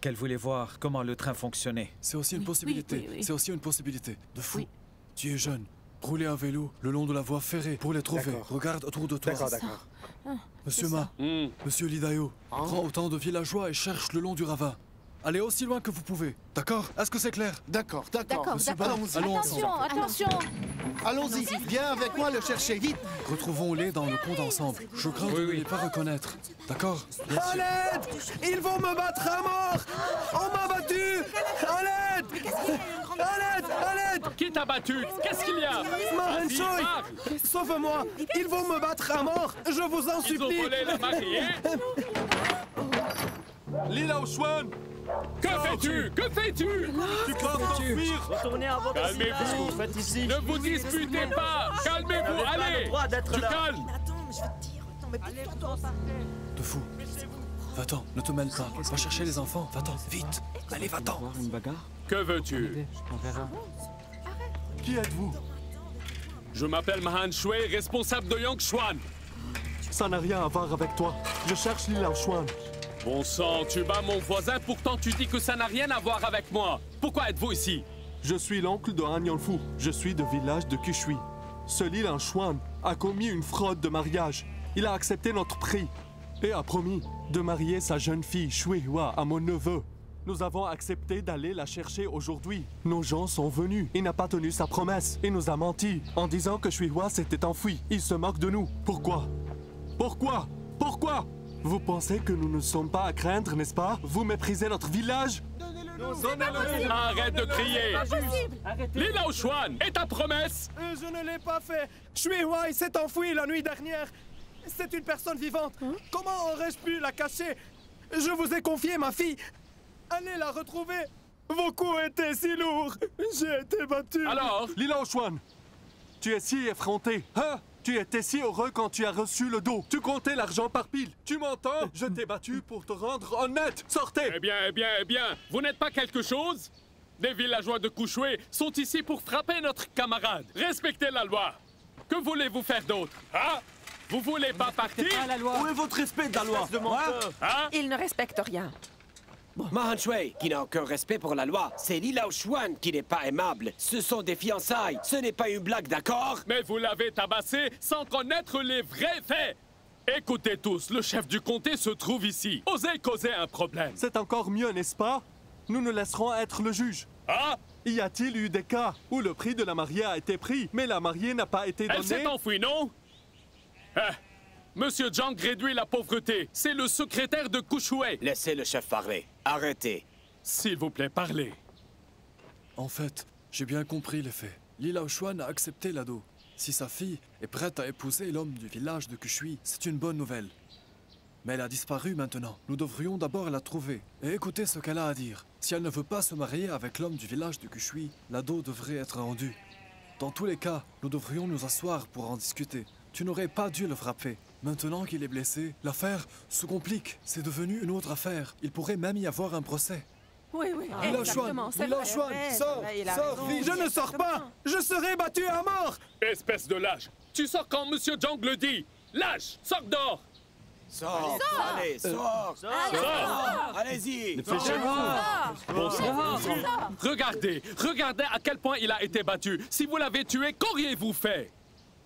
qu'elle voulait voir comment le train fonctionnait. C'est aussi une possibilité. oui. C'est aussi une possibilité. De fou. Oui. Tu es jeune. Rouler un vélo le long de la voie ferrée pour les trouver. D'accord. Regarde autour de toi. D'accord. Monsieur Ma, Monsieur Lidayo, prends autant de villageois et cherche le long du ravin. Allez aussi loin que vous pouvez. D'accord? Est-ce que c'est clair? D'accord. Monsieur Ba, allons Attention, ensemble. attention. Allons-y. Viens avec moi le chercher vite. Retrouvons-les dans le compte ensemble. Je crains de ne les pas reconnaître. D'accord? À l'aide! Ils vont me battre à mort! On m'a battu! À l'aide! À l'aide! À l'aide! Qui t'a battu? Qu'est-ce qu'il y a? Mahan Vas-y, Choi! parle. Sauve-moi! Ils vont me battre à mort! Je vous en Ils ont supplie! volé la mariée. Lila Ochuan! Que fais-tu? Que fais-tu? Tu peux t'enfuir! Retournez à votre Calmez-vous. Faites ici. Ne vous disputez pas. Calmez-vous, allez. Tu calmes. De fou. Va-t'en, ne te mêle pas. Va chercher les enfants. Va-t'en, vite. Allez, va-t'en. Une bagarre? Que veux-tu? On verra. Qui êtes-vous? Je m'appelle Mahan Shui, responsable de Yangshuan. Ça n'a rien à voir avec toi. Je cherche Lila Ochuan. Bon sang, tu bats mon voisin, pourtant tu dis que ça n'a rien à voir avec moi. Pourquoi êtes-vous ici? Je suis l'oncle de Han Yongfu. Je suis du village de Kishui. Ce Li Laoshuan a commis une fraude de mariage. Il a accepté notre prix et a promis de marier sa jeune fille Shuihua à mon neveu. Nous avons accepté d'aller la chercher aujourd'hui. Nos gens sont venus. Il n'a pas tenu sa promesse. Il nous a menti en disant que Shuihua s'était enfui. Il se moque de nous. Pourquoi? Pourquoi? Pourquoi? Vous pensez que nous ne sommes pas à craindre, n'est-ce pas? Vous méprisez notre village? Donnez-le-nous. Arrête de crier. Li Laoshuan, et ta promesse? Je ne l'ai pas fait. Shuihua, il s'est enfui la nuit dernière. C'est une personne vivante. Comment aurais-je pu la cacher? Je vous ai confié ma fille. Allez la retrouver. Vos coups étaient si lourds. J'ai été battu. Alors? Li Laoshuan, tu es si effronté, hein? Tu étais si heureux quand tu as reçu le dos. Tu comptais l'argent par pile. Tu m'entends? Je t'ai battu pour te rendre honnête. Sortez! Eh bien, vous n'êtes pas quelque chose? Des villageois de Kushui sont ici pour frapper notre camarade. Respectez la loi. Que voulez-vous faire d'autre? Hein? Vous voulez pas partir? Où est votre respect de la loi? Hein? Il ne respecte rien. Ma Han-Shui, qui n'a aucun respect pour la loi, c'est Li Laoshuan qui n'est pas aimable. Ce sont des fiançailles, ce n'est pas une blague, d'accord? Mais vous l'avez tabassé sans connaître les vrais faits. Écoutez tous, le chef du comté se trouve ici. Osez causer un problème. C'est encore mieux, n'est-ce pas? Nous ne laisserons être le juge. Ah? Y a-t-il eu des cas où le prix de la mariée a été pris, mais la mariée n'a pas été donnée? Elle s'est enfuie, non? Monsieur Zhang réduit la pauvreté. C'est le secrétaire de Kushui. Laissez le chef parler. Arrêtez. S'il vous plaît, parlez. En fait, j'ai bien compris les faits. Li Laoshuan a accepté l'ado. Si sa fille est prête à épouser l'homme du village de Kushui, c'est une bonne nouvelle. Mais elle a disparu maintenant. Nous devrions d'abord la trouver et écouter ce qu'elle a à dire. Si elle ne veut pas se marier avec l'homme du village de Kushui, l'ado devrait être rendu. Dans tous les cas, nous devrions nous asseoir pour en discuter. Tu n'aurais pas dû le frapper. Maintenant qu'il est blessé, l'affaire se complique. C'est devenu une autre affaire. Il pourrait même y avoir un procès. Oui, exactement. Li Laoshuan, sors, vite. Je ne sors pas. Je serai battu à mort. Espèce de lâche. Tu sors quand Monsieur Zhang le dit. Lâche, sors dehors. Sors, allez, sors. Allez-y. Bon sang. Regardez à quel point il a été battu. Si vous l'avez tué, qu'auriez-vous fait?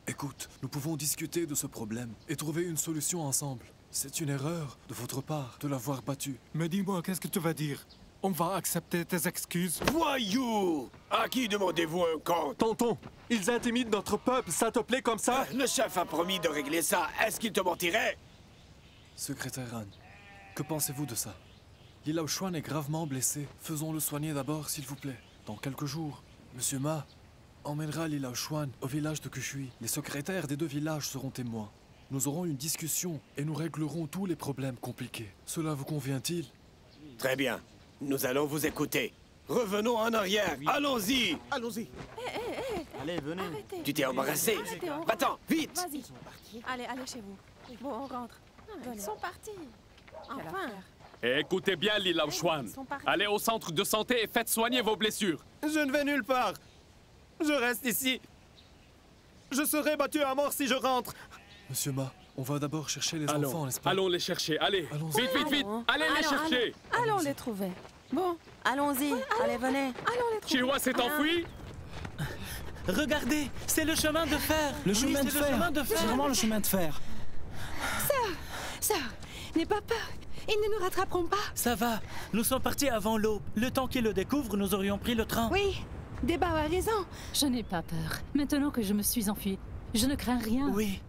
Écoute, nous pouvons discuter de ce problème et trouver une solution ensemble. C'est une erreur de votre part de l'avoir battu. Mais dis-moi, qu'est-ce que tu vas dire? On va accepter tes excuses? Voyou! À qui demandez-vous un compte? Tonton, ils intimident notre peuple, ça te plaît comme ça? Le chef a promis de régler ça. Est-ce qu'il te mentirait? Secrétaire Han, que pensez-vous de ça? Li Laoshuan est gravement blessé. Faisons-le soigner d'abord, s'il vous plaît. Dans quelques jours, Monsieur Ma emmènera Li Laoshuan au village de Kushui. Les secrétaires des deux villages seront témoins. Nous aurons une discussion et nous réglerons tous les problèmes compliqués. Cela vous convient-il? Très bien. Nous allons vous écouter. Revenons en arrière. Allons-y. Allons-y. Allez, venez. Arrêtez. Tu t'es embarrassé. Va-t'en, vite. Vas-y. Allez chez vous. Bon, on rentre. Ils sont partis. Enfin. Écoutez bien, Li Laoshuan. Allez au centre de santé et faites soigner vos blessures. Je ne vais nulle part. Je reste ici. Je serai battu à mort si je rentre. Monsieur Ma, on va d'abord chercher les enfants, n'est-ce pas? Allons les chercher, allez. Vite. Allez les chercher. Allons les trouver. Bon, allons-y. Allez, venez. Allons les trouver. Shuihua s'est enfui? Regardez, c'est le chemin de fer. Le chemin de fer. C'est vraiment le chemin de fer. Sœur, n'aie pas peur. Ils ne nous rattraperont pas. Ça va. Nous sommes partis avant l'aube. Le temps qu'ils le découvrent, nous aurions pris le train. Oui, Debao a raison. Je n'ai pas peur. Maintenant que je me suis enfuie, je ne crains rien. Oui.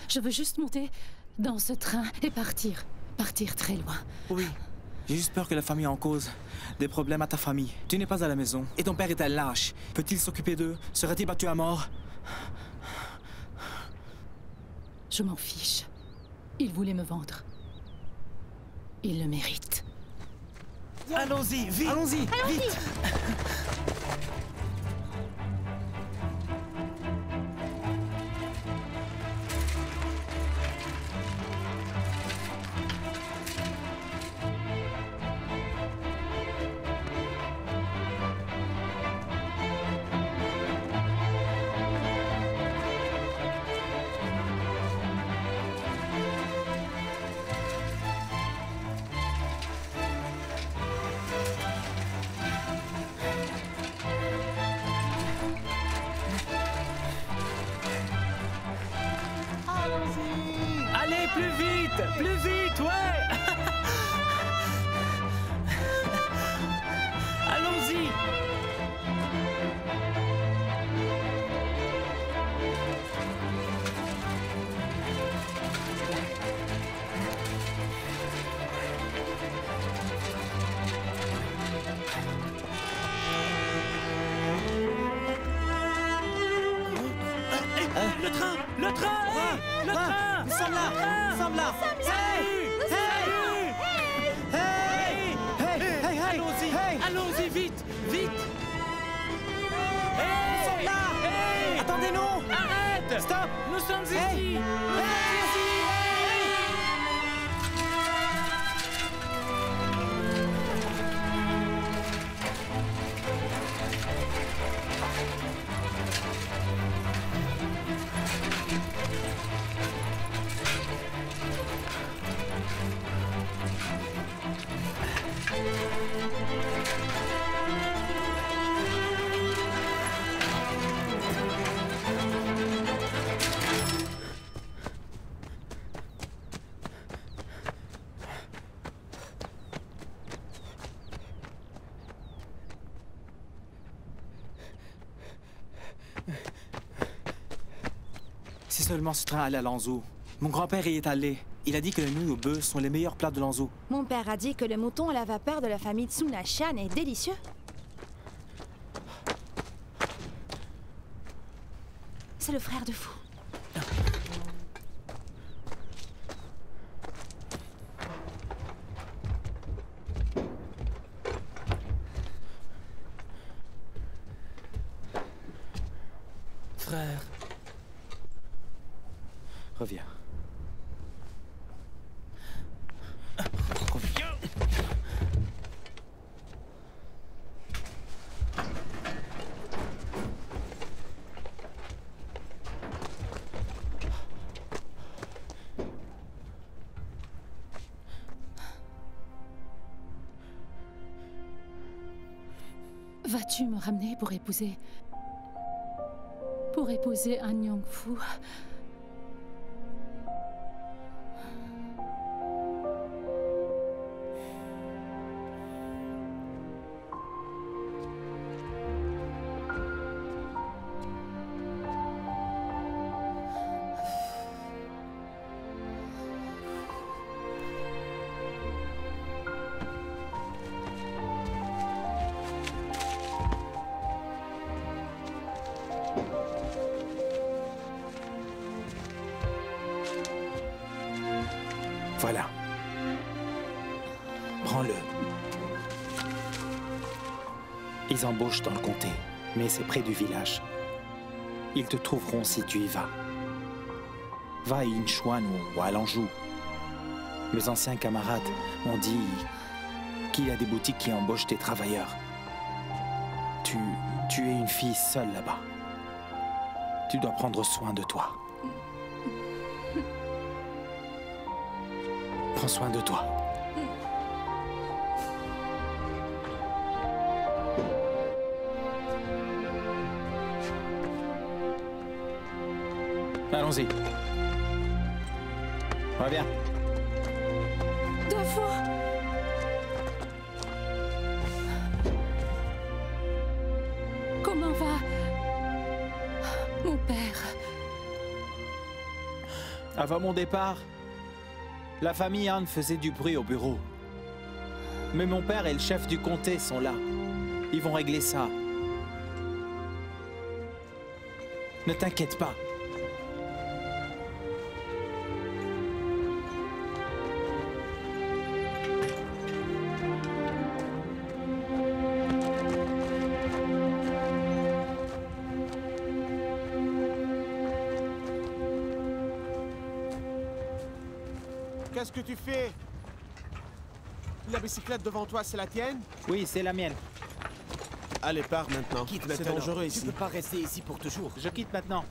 Je veux juste monter dans ce train et partir. Partir très loin. Oui. J'ai juste peur que la famille en cause des problèmes à ta famille. Tu n'es pas à la maison et ton père est un lâche. Peut-il s'occuper d'eux? Sera-t-il battu à mort? Je m'en fiche. Il voulait me vendre. Il le mérite. Allons-y, vite! Allons-y, vite! plus vite, ouais. Allons-y. Le train. Nous sommes là. Allons-y, vite. Nous sommes là. Attendez-nous. Arrête. Stop. Nous sommes ici. Si seulement ce train allait à Lanzhou. Mon grand-père y est allé. Il a dit que les nouilles au bœuf sont les meilleurs plats de Lanzhou. Mon père a dit que le mouton à la vapeur de la famille Tsunashan est délicieux. C'est le frère de Fou. Frère. Reviens. Vas-tu me ramener pour épouser un Yongfu? Voilà. Prends-le. Ils embauchent dans le comté, mais c'est près du village. Ils te trouveront si tu y vas. Va à Yinchuan ou à Lanzhou. Mes anciens camarades m'ont dit qu'il y a des boutiques qui embauchent des travailleurs. Tu es une fille seule là-bas. Tu dois prendre soin de toi. Prends soin de toi. Allons-y. Reviens. Deux fois. Comment va mon père? Avant mon départ, la famille Han faisait du bruit au bureau. Mais mon père et le chef du comté sont là. Ils vont régler ça. Ne t'inquiète pas. Qu'est-ce que tu fais? La bicyclette devant toi, c'est la tienne? Oui, c'est la mienne. Allez, pars maintenant. C'est dangereux ici. Tu peux pas rester ici pour toujours. Je quitte maintenant.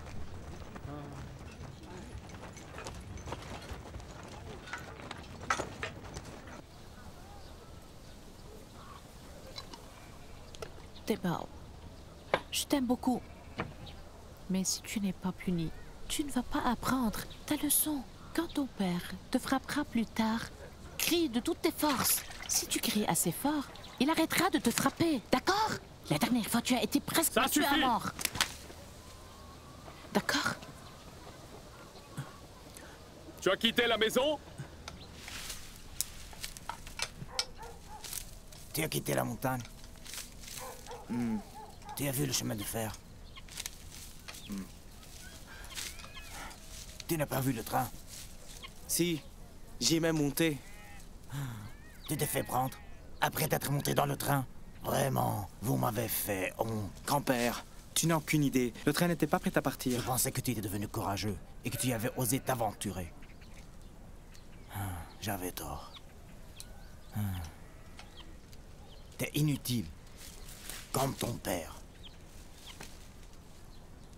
Tebao, je t'aime beaucoup. Mais si tu n'es pas puni, tu ne vas pas apprendre ta leçon. Quand ton père te frappera plus tard, crie de toutes tes forces. Si tu cries assez fort, il arrêtera de te frapper, d'accord? La dernière fois, tu as été presque tué à mort. D'accord? Tu as quitté la maison? Tu as quitté la montagne. Tu as vu le chemin de fer. Tu n'as pas vu le train. Si, j'y ai même monté. Tu t'es fait prendre. Après t'être monté dans le train. Vraiment, vous m'avez fait honte. Grand-père, tu n'as aucune idée. Le train n'était pas prêt à partir. Je pensais que tu étais devenu courageux et que tu avais osé t'aventurer. J'avais tort. T'es inutile. Comme ton père.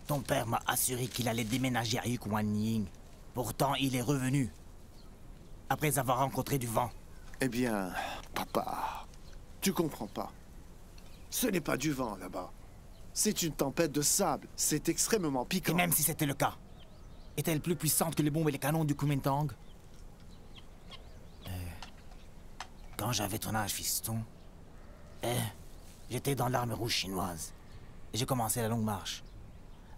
Ton père m'a assuré qu'il allait déménager à Yukwanying. Pourtant, il est revenu. Après avoir rencontré du vent. Eh bien, papa, tu comprends pas. Ce n'est pas du vent là-bas. C'est une tempête de sable. C'est extrêmement piquant. Et même si c'était le cas, est-elle plus puissante que les bombes et les canons du Kuomintang? Quand j'avais ton âge, fiston, j'étais dans l'armée rouge chinoise. Et j'ai commencé la longue marche.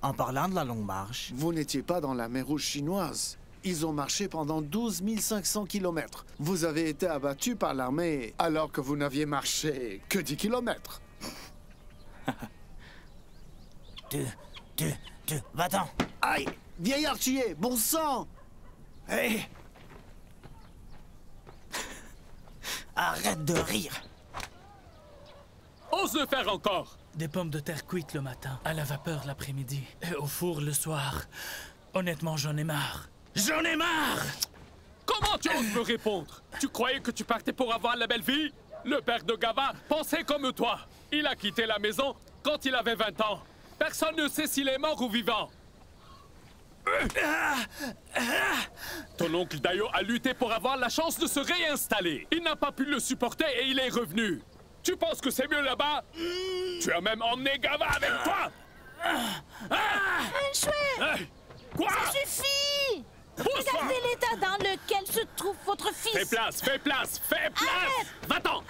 En parlant de la longue marche... Vous n'étiez pas dans l'armée rouge chinoise. Ils ont marché pendant 12 500 kilomètres. Vous avez été abattu par l'armée alors que vous n'aviez marché que 10 kilomètres. Va-t'en. Aïe, vieillard tu es, bon sang. Hé. Arrête de rire. Ose le faire encore. Des pommes de terre cuites le matin, à la vapeur l'après-midi et au four le soir. Honnêtement, j'en ai marre. J'en ai marre! Comment tu oses me répondre? Tu croyais que tu partais pour avoir la belle vie? Le père de Gava pensait comme toi. Il a quitté la maison quand il avait 20 ans. Personne ne sait s'il est mort ou vivant. Ton oncle Dayo a lutté pour avoir la chance de se réinstaller. Il n'a pas pu le supporter et il est revenu. Tu penses que c'est mieux là-bas? Tu as même emmené Gava avec toi. Chouette! Quoi? Ça suffit! Regardez l'état dans lequel se trouve votre fils. Fais place, fais place, fais place! Va-t'en!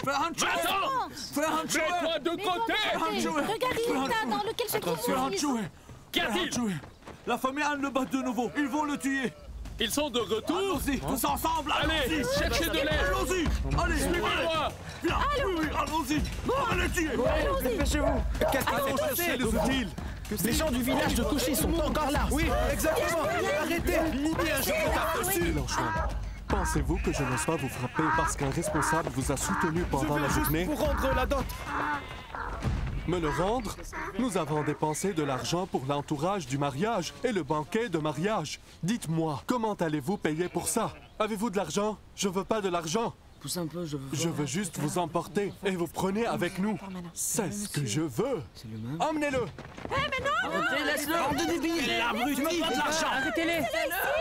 Va-t'en! Mets-toi de côté! Regardez l'état dans lequel se trouve votre fils. Qu'y a-t-il? La famille Anne le bat de nouveau. Ils vont le tuer. Ils sont de retour? Allons-y, tous ensemble. Allez, cherchez de l'aide. Allons-y. Allez, suivez-moi. Viens, oui, allons-y. On va le tuer. Dépêchez-vous. Qu'est-ce qui s'est passé, les outils? Les gens du village de Touchy sont encore là. Oui, exactement. Arrêtez. Bien, je vous tape dessus. Pensez-vous que je n'ose pas vous frapper parce qu'un responsable vous a soutenu pendant la journée? Pour rendre la dot. Me le rendre? Nous avons dépensé de l'argent pour l'entourage du mariage et le banquet de mariage. Dites-moi, comment allez-vous payer pour ça? Avez-vous de l'argent? Je veux pas de l'argent. Pousse un peu, je veux juste vous emporter et vous prenez avec nous. C'est ce que je veux. Emmenez-le. Hé, mais non! Arrêtez, laisse-le! Bande de débiles! Tu me dois de l'argent! Arrêtez-les!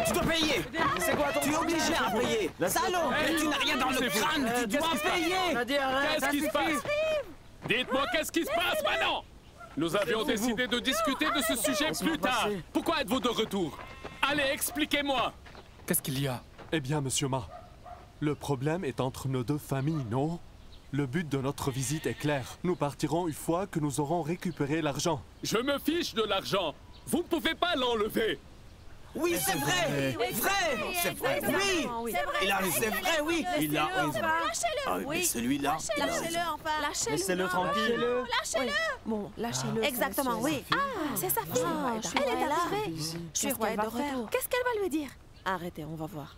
Tu dois payer! C'est quoi ton... Tu es obligé à payer! Salaud! Tu n'as rien dans le crâne! Tu dois payer! Qu'est-ce qui se passe? Dites-moi qu'est-ce qui se passe maintenant? Nous avions décidé de discuter de ce sujet plus tard. Pourquoi êtes-vous de retour? Allez, expliquez-moi. Qu'est-ce qu'il y a? Eh bien, monsieur Ma, le problème est entre nos deux familles, non? Le but de notre visite est clair. Nous partirons une fois que nous aurons récupéré l'argent. Je me fiche de l'argent. Vous ne pouvez pas l'enlever. Oui, c'est vrai! Vrai! C'est vrai! Oui! Il a c'est vrai, oui! Il a raison. Lâchez-le! Mais celui-là... Lâchez-le, enfin! Lâchez-le! Laissez-le tranquille! Lâchez-le! Bon, lâchez-le. Exactement, oui. Ah, c'est sa fille. Elle est arrivée. Je crois de retour. Qu'est-ce qu'elle va lui dire? Arrêtez, on va voir.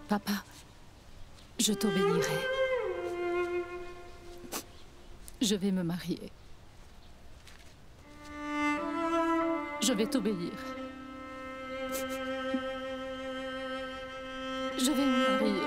Papa, je t'obéirai. Je vais me marier. Je vais t'obéir. Je vais me marier.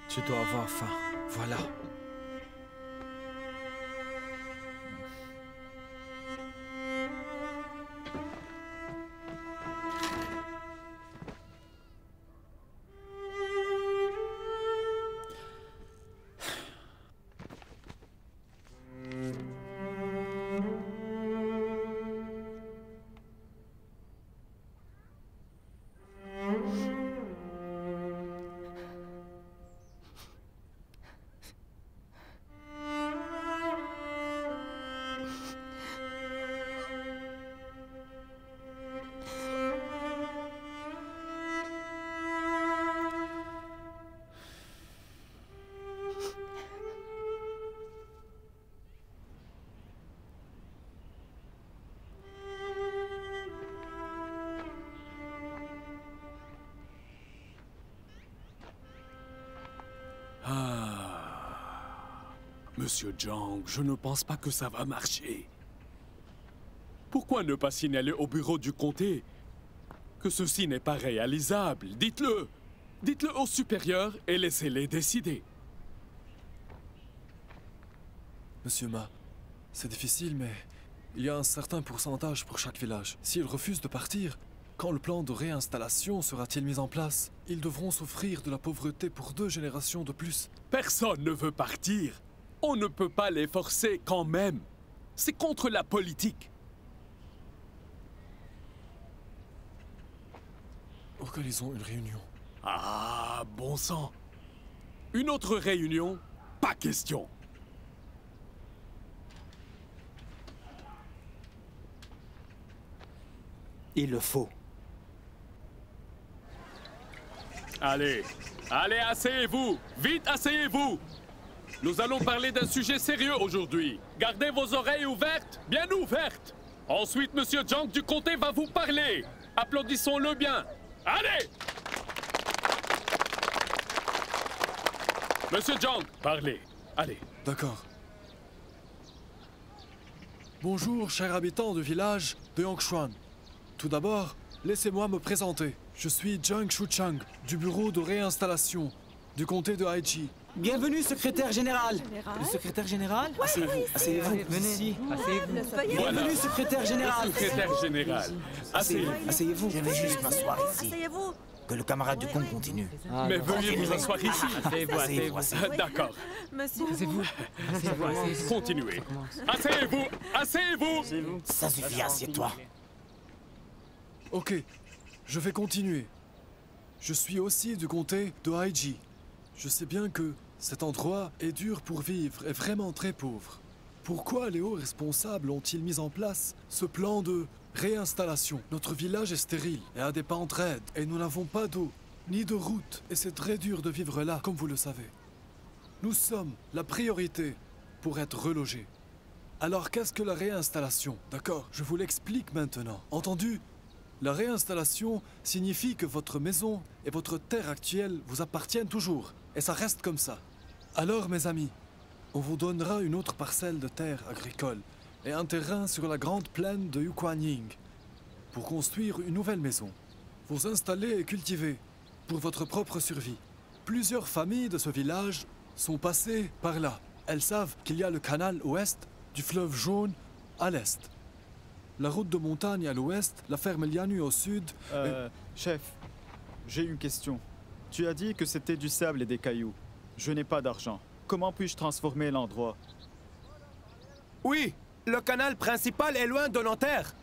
Tu dois avoir faim. Voilà. Monsieur Jang, je ne pense pas que ça va marcher. Pourquoi ne pas signaler au bureau du comté que ceci n'est pas réalisable? Dites-le! Dites-le aux supérieurs et laissez-les décider. Monsieur Ma, c'est difficile, mais il y a un certain pourcentage pour chaque village. S'ils refusent de partir, quand le plan de réinstallation sera-t-il mis en place? Ils devront souffrir de la pauvreté pour 2 générations de plus. Personne ne veut partir. On ne peut pas les forcer quand même. C'est contre la politique. Organisons une réunion. Ah, bon sang. Une autre réunion? Pas question. Il le faut. Allez, allez, asseyez-vous. Vite, asseyez-vous. Nous allons parler d'un sujet sérieux aujourd'hui. Gardez vos oreilles ouvertes, bien ouvertes. Ensuite, Monsieur Jang du comté va vous parler. Applaudissons-le bien. Allez! Monsieur Jang, parlez. Allez. D'accord. Bonjour, chers habitants du village de Yongshuan. Tout d'abord, laissez-moi me présenter. Je suis Zhang Shuchang, du bureau de réinstallation du comté de Haïchi. Bienvenue, secrétaire général. Le secrétaire général? Asseyez-vous, asseyez-vous. Venez, asseyez-vous. Bienvenue, secrétaire général. Secrétaire général. Asseyez-vous. Asseyez-vous. Je vais juste m'asseoir ici. Asseyez-vous. Que le camarade du con continue. Mais veuillez vous asseoir ici. Asseyez-vous, asseyez-vous. D'accord. Monsieur. Asseyez-vous. Asseyez-vous, asseyez-vous. Continuez. Asseyez-vous. Asseyez-vous. Ça suffit, assieds-toi. Ok, je vais continuer. Je suis aussi du comté de Haïchi. Je sais bien que cet endroit est dur pour vivre et vraiment très pauvre. Pourquoi les hauts responsables ont-ils mis en place ce plan de réinstallation? Notre village est stérile et a des pentes raides et nous n'avons pas d'eau, ni de route et c'est très dur de vivre là, comme vous le savez. Nous sommes la priorité pour être relogés. Alors qu'est-ce que la réinstallation? D'accord, je vous l'explique maintenant. Entendu? La réinstallation signifie que votre maison et votre terre actuelle vous appartiennent toujours. Et ça reste comme ça. Alors, mes amis, on vous donnera une autre parcelle de terre agricole et un terrain sur la grande plaine de Yuquanying pour construire une nouvelle maison. Vous installer et cultiver pour votre propre survie. Plusieurs familles de ce village sont passées par là. Elles savent qu'il y a le canal ouest du fleuve Jaune à l'est. La route de montagne à l'ouest, la ferme Lianu au sud... Chef, j'ai une question. Tu as dit que c'était du sable et des cailloux. Je n'ai pas d'argent. Comment puis-je transformer l'endroit? Oui, le canal principal est loin de nos terres.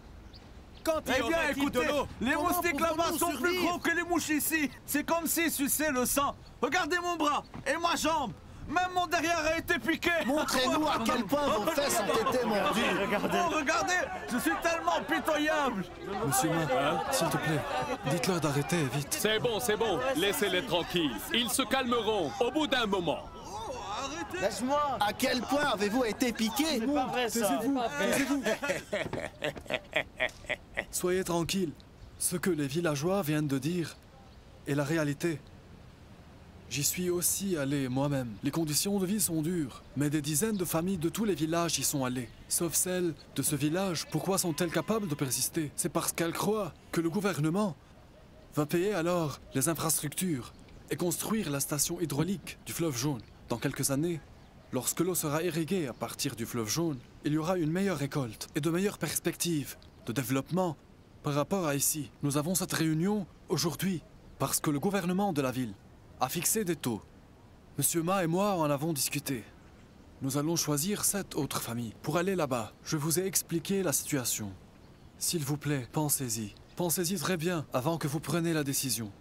quand il Eh aurait bien, pris écoutez, de l'eau. les Comment moustiques là-bas pouvons-nous sont plus survivre? gros que les mouches ici. C'est comme si suçaient le sang. Regardez mon bras et ma jambe. Même mon derrière a été piqué. Montrez-nous à quel point vos fesses ont été mordues. Oh, regardez, je suis tellement pitoyable. Monsieur Ma, s'il te plaît, dites-leur d'arrêter, vite. C'est bon, laissez-les tranquilles. Ils se calmeront au bout d'un moment. Laisse-moi. À quel point avez-vous été piqué? C'est pas vrai, ça. Taisez-vous, taisez-vous. Soyez tranquilles. Ce que les villageois viennent de dire est la réalité. J'y suis aussi allé moi-même. Les conditions de vie sont dures, mais des dizaines de familles de tous les villages y sont allées. Sauf celles de ce village. Pourquoi sont-elles capables de persister? C'est parce qu'elles croient que le gouvernement va payer alors les infrastructures et construire la station hydraulique du fleuve Jaune. Dans quelques années, lorsque l'eau sera irriguée à partir du fleuve Jaune, il y aura une meilleure récolte et de meilleures perspectives de développement par rapport à ici. Nous avons cette réunion aujourd'hui parce que le gouvernement de la ville a fixé des taux. Monsieur Ma et moi en avons discuté. Nous allons choisir 7 autres familles pour aller là-bas. Je vous ai expliqué la situation. S'il vous plaît, pensez-y. Pensez-y très bien avant que vous preniez la décision.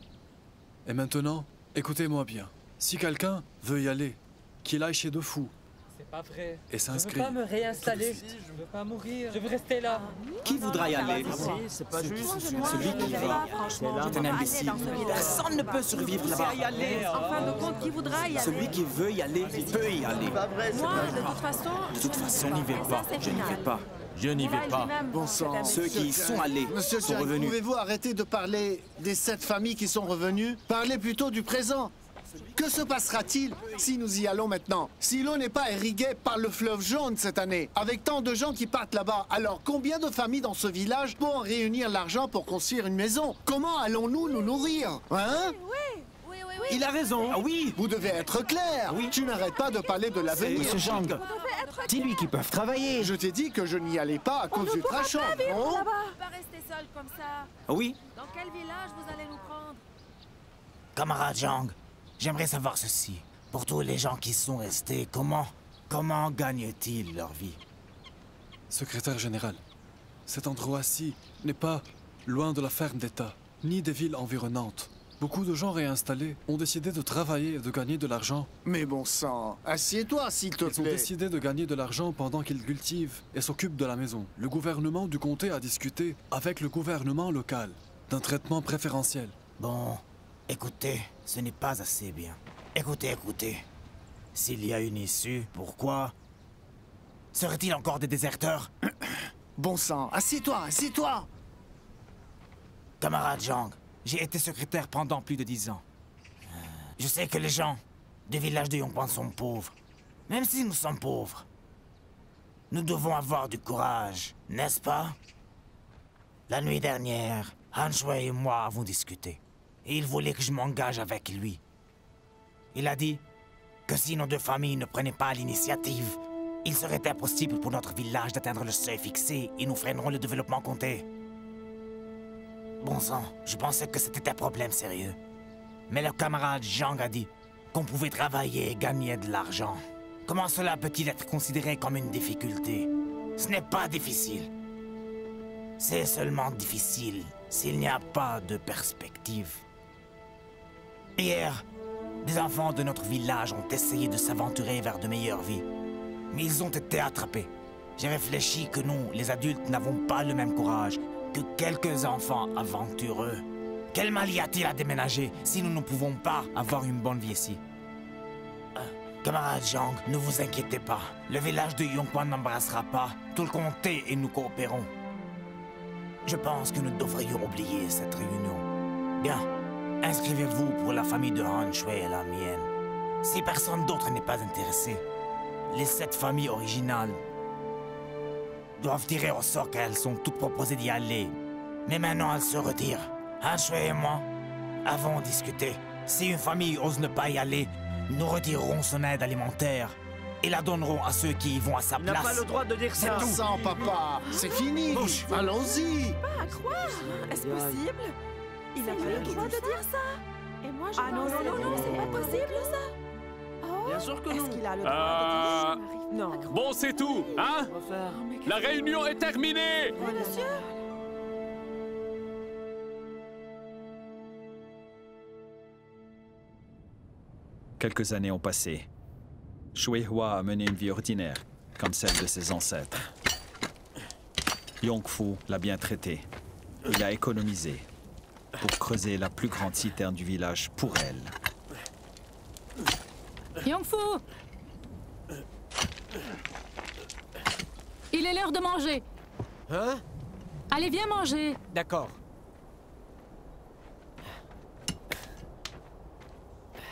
Et maintenant, écoutez-moi bien. Si quelqu'un veut y aller, qu'il aille chez De Fou. C'est pas vrai. Et s'inscrire. Je veux pas me réinstaller. Je veux pas mourir. Je veux rester là. Qui voudra y aller? C'est pas juste. Celui qui va. C'est un imbécile. Personne ne peut survivre là-bas. En fin de compte, qui voudra y aller? Celui qui veut y aller, il peut y aller. Moi, de toute façon... De toute façon, n'y vais pas. Je n'y vais pas. Je n'y vais pas. Bon sang. Ceux qui y sont allés Monsieur sont Jack, revenus. pouvez-vous arrêter de parler des 7 familles qui sont revenues? Parlez plutôt du présent. Que se passera-t-il si nous y allons maintenant? Si l'eau n'est pas irriguée par le fleuve Jaune cette année, avec tant de gens qui partent là-bas, alors combien de familles dans ce village pourront réunir l'argent pour construire une maison? Comment allons-nous nous nourrir? Hein? Il a raison. Ah oui. Vous devez être clair. Oui. Tu n'arrêtes pas de parler de l'avenir. Monsieur Zhang, dis-lui qu'ils peuvent travailler. Je t'ai dit que je n'y allais pas à cause du trachon. On ne peut pas rester seul comme ça. Oui. Dans quel village vous allez nous prendre? Camarade Zhang, j'aimerais savoir ceci. Pour tous les gens qui sont restés, comment gagnent-ils leur vie? Secrétaire général, cet endroit-ci n'est pas loin de la ferme d'État, ni des villes environnantes. Beaucoup de gens réinstallés ont décidé de travailler et de gagner de l'argent. Mais bon sang, assieds-toi s'il te plaît. Ils ont décidé de gagner de l'argent pendant qu'ils cultivent et s'occupent de la maison. Le gouvernement du comté a discuté avec le gouvernement local d'un traitement préférentiel. Bon, écoutez, ce n'est pas assez bien. Écoutez. S'il y a une issue, pourquoi serait-il encore des déserteurs? Bon sang, assieds-toi. Camarade Zhang, j'ai été secrétaire pendant plus de 10 ans. Je sais que les gens du village de Yongpan sont pauvres. Même si nous sommes pauvres, nous devons avoir du courage, n'est-ce pas? La nuit dernière, Han Shui et moi avons discuté. Et il voulait que je m'engage avec lui. Il a dit que si nos 2 familles ne prenaient pas l'initiative, il serait impossible pour notre village d'atteindre le seuil fixé et nous freinerons le développement compté. Bon sang, je pensais que c'était un problème sérieux. Mais le camarade Zhang a dit qu'on pouvait travailler et gagner de l'argent. Comment cela peut-il être considéré comme une difficulté? Ce n'est pas difficile. C'est seulement difficile s'il n'y a pas de perspective. Hier, des enfants de notre village ont essayé de s'aventurer vers de meilleures vies. Mais ils ont été attrapés. J'ai réfléchi que nous, les adultes, n'avons pas le même courage que quelques enfants aventureux. Quel mal y a-t-il à déménager si nous ne pouvons pas avoir une bonne vie ici? Camarade Zhang, ne vous inquiétez pas. Le village de Yongpan n'embrassera pas tout le comté et nous coopérons. Je pense que nous devrions oublier cette réunion. Bien, inscrivez-vous pour la famille de Han Shui et la mienne. Si personne d'autre n'est pas intéressé, les 7 familles originales doivent tirer au sort car elles sont toutes proposées d'y aller. Mais maintenant, elles se retirent. Han Shui et moi avons discuté. Si une famille ose ne pas y aller, nous retirerons son aide alimentaire et la donnerons à ceux qui y vont à sa place. Il n'a pas le droit de dire ça. C'est tout, papa. C'est fini. Allons-y. Pas à croire. Est-ce possible? Il n'a pas le droit de dire ça. Et moi, je non, c'est pas possible, ça. Oh, Bien sûr que non. Est-ce qu'il a le droit de dire ça? Bon, c'est tout, hein? La réunion est terminée. Monsieur? Quelques années ont passé. Shui Hua a mené une vie ordinaire, comme celle de ses ancêtres. Yong Fu l'a bien traité. Il a économisé pour creuser la plus grande citerne du village pour elle. Yong Fu! Il est l'heure de manger. Hein? Allez, viens manger. D'accord.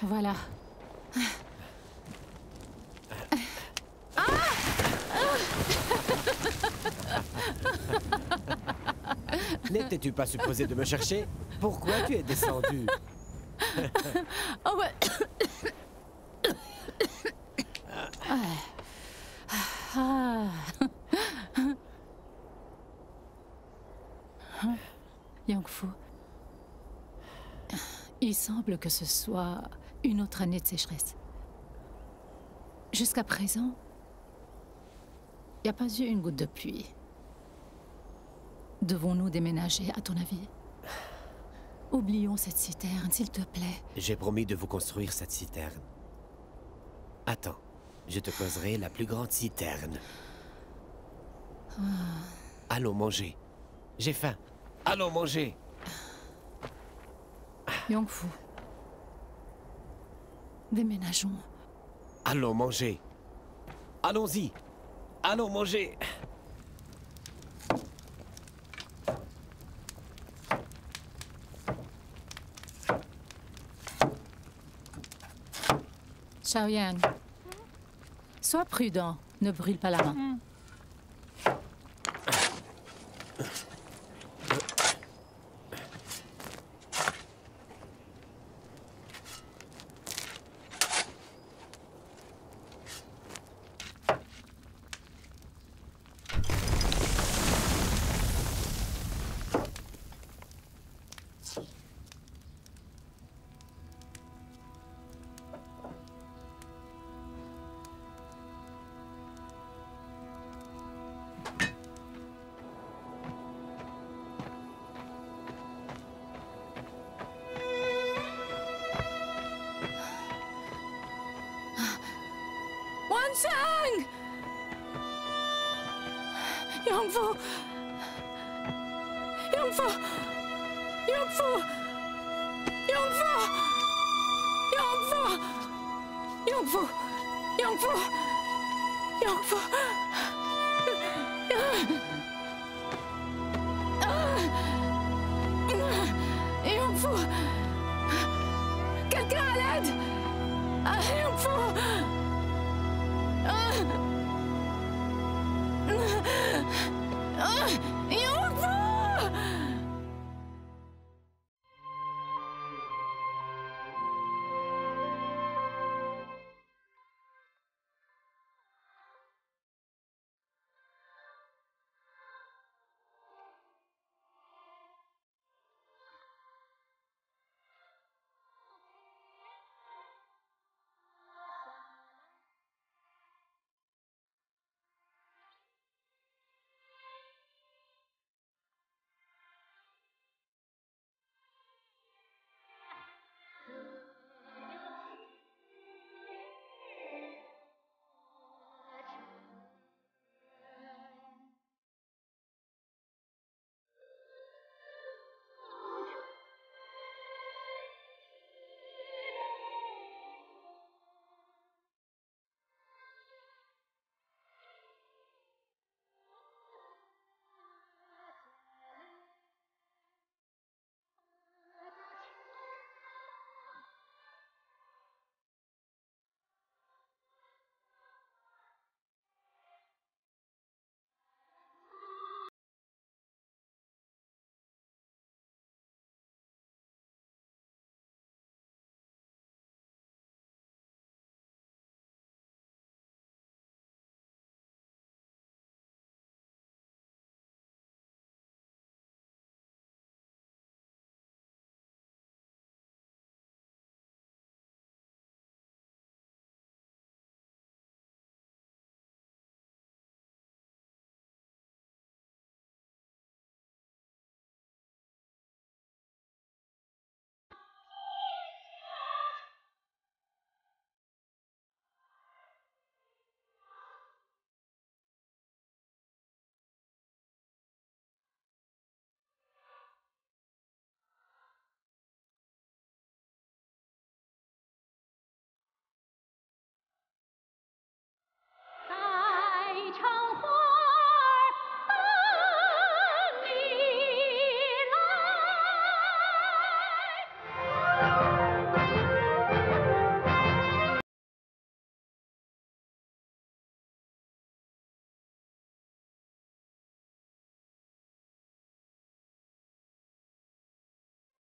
Voilà. N'étais-tu pas supposé de me chercher? Pourquoi tu es descendu? Oh ouais. Yong Fu, il semble que ce soit une autre année de sécheresse. Jusqu'à présent, il n'y a pas eu une goutte de pluie. Devons-nous déménager, à ton avis? Oublions cette citerne, s'il te plaît. J'ai promis de vous construire cette citerne. Attends, je te causerai la plus grande citerne. Allons manger. J'ai faim. Allons manger. Yong Fu, déménageons. Allons manger. Allons-y. Allons manger. Xiaoyan, sois prudent, ne brûle pas la main. Wansang! Yong Fu! Yong Fu! Yong Fu! Yong Fu! Yong Fu! Yong Fu! Yong Fu! Yong Fu!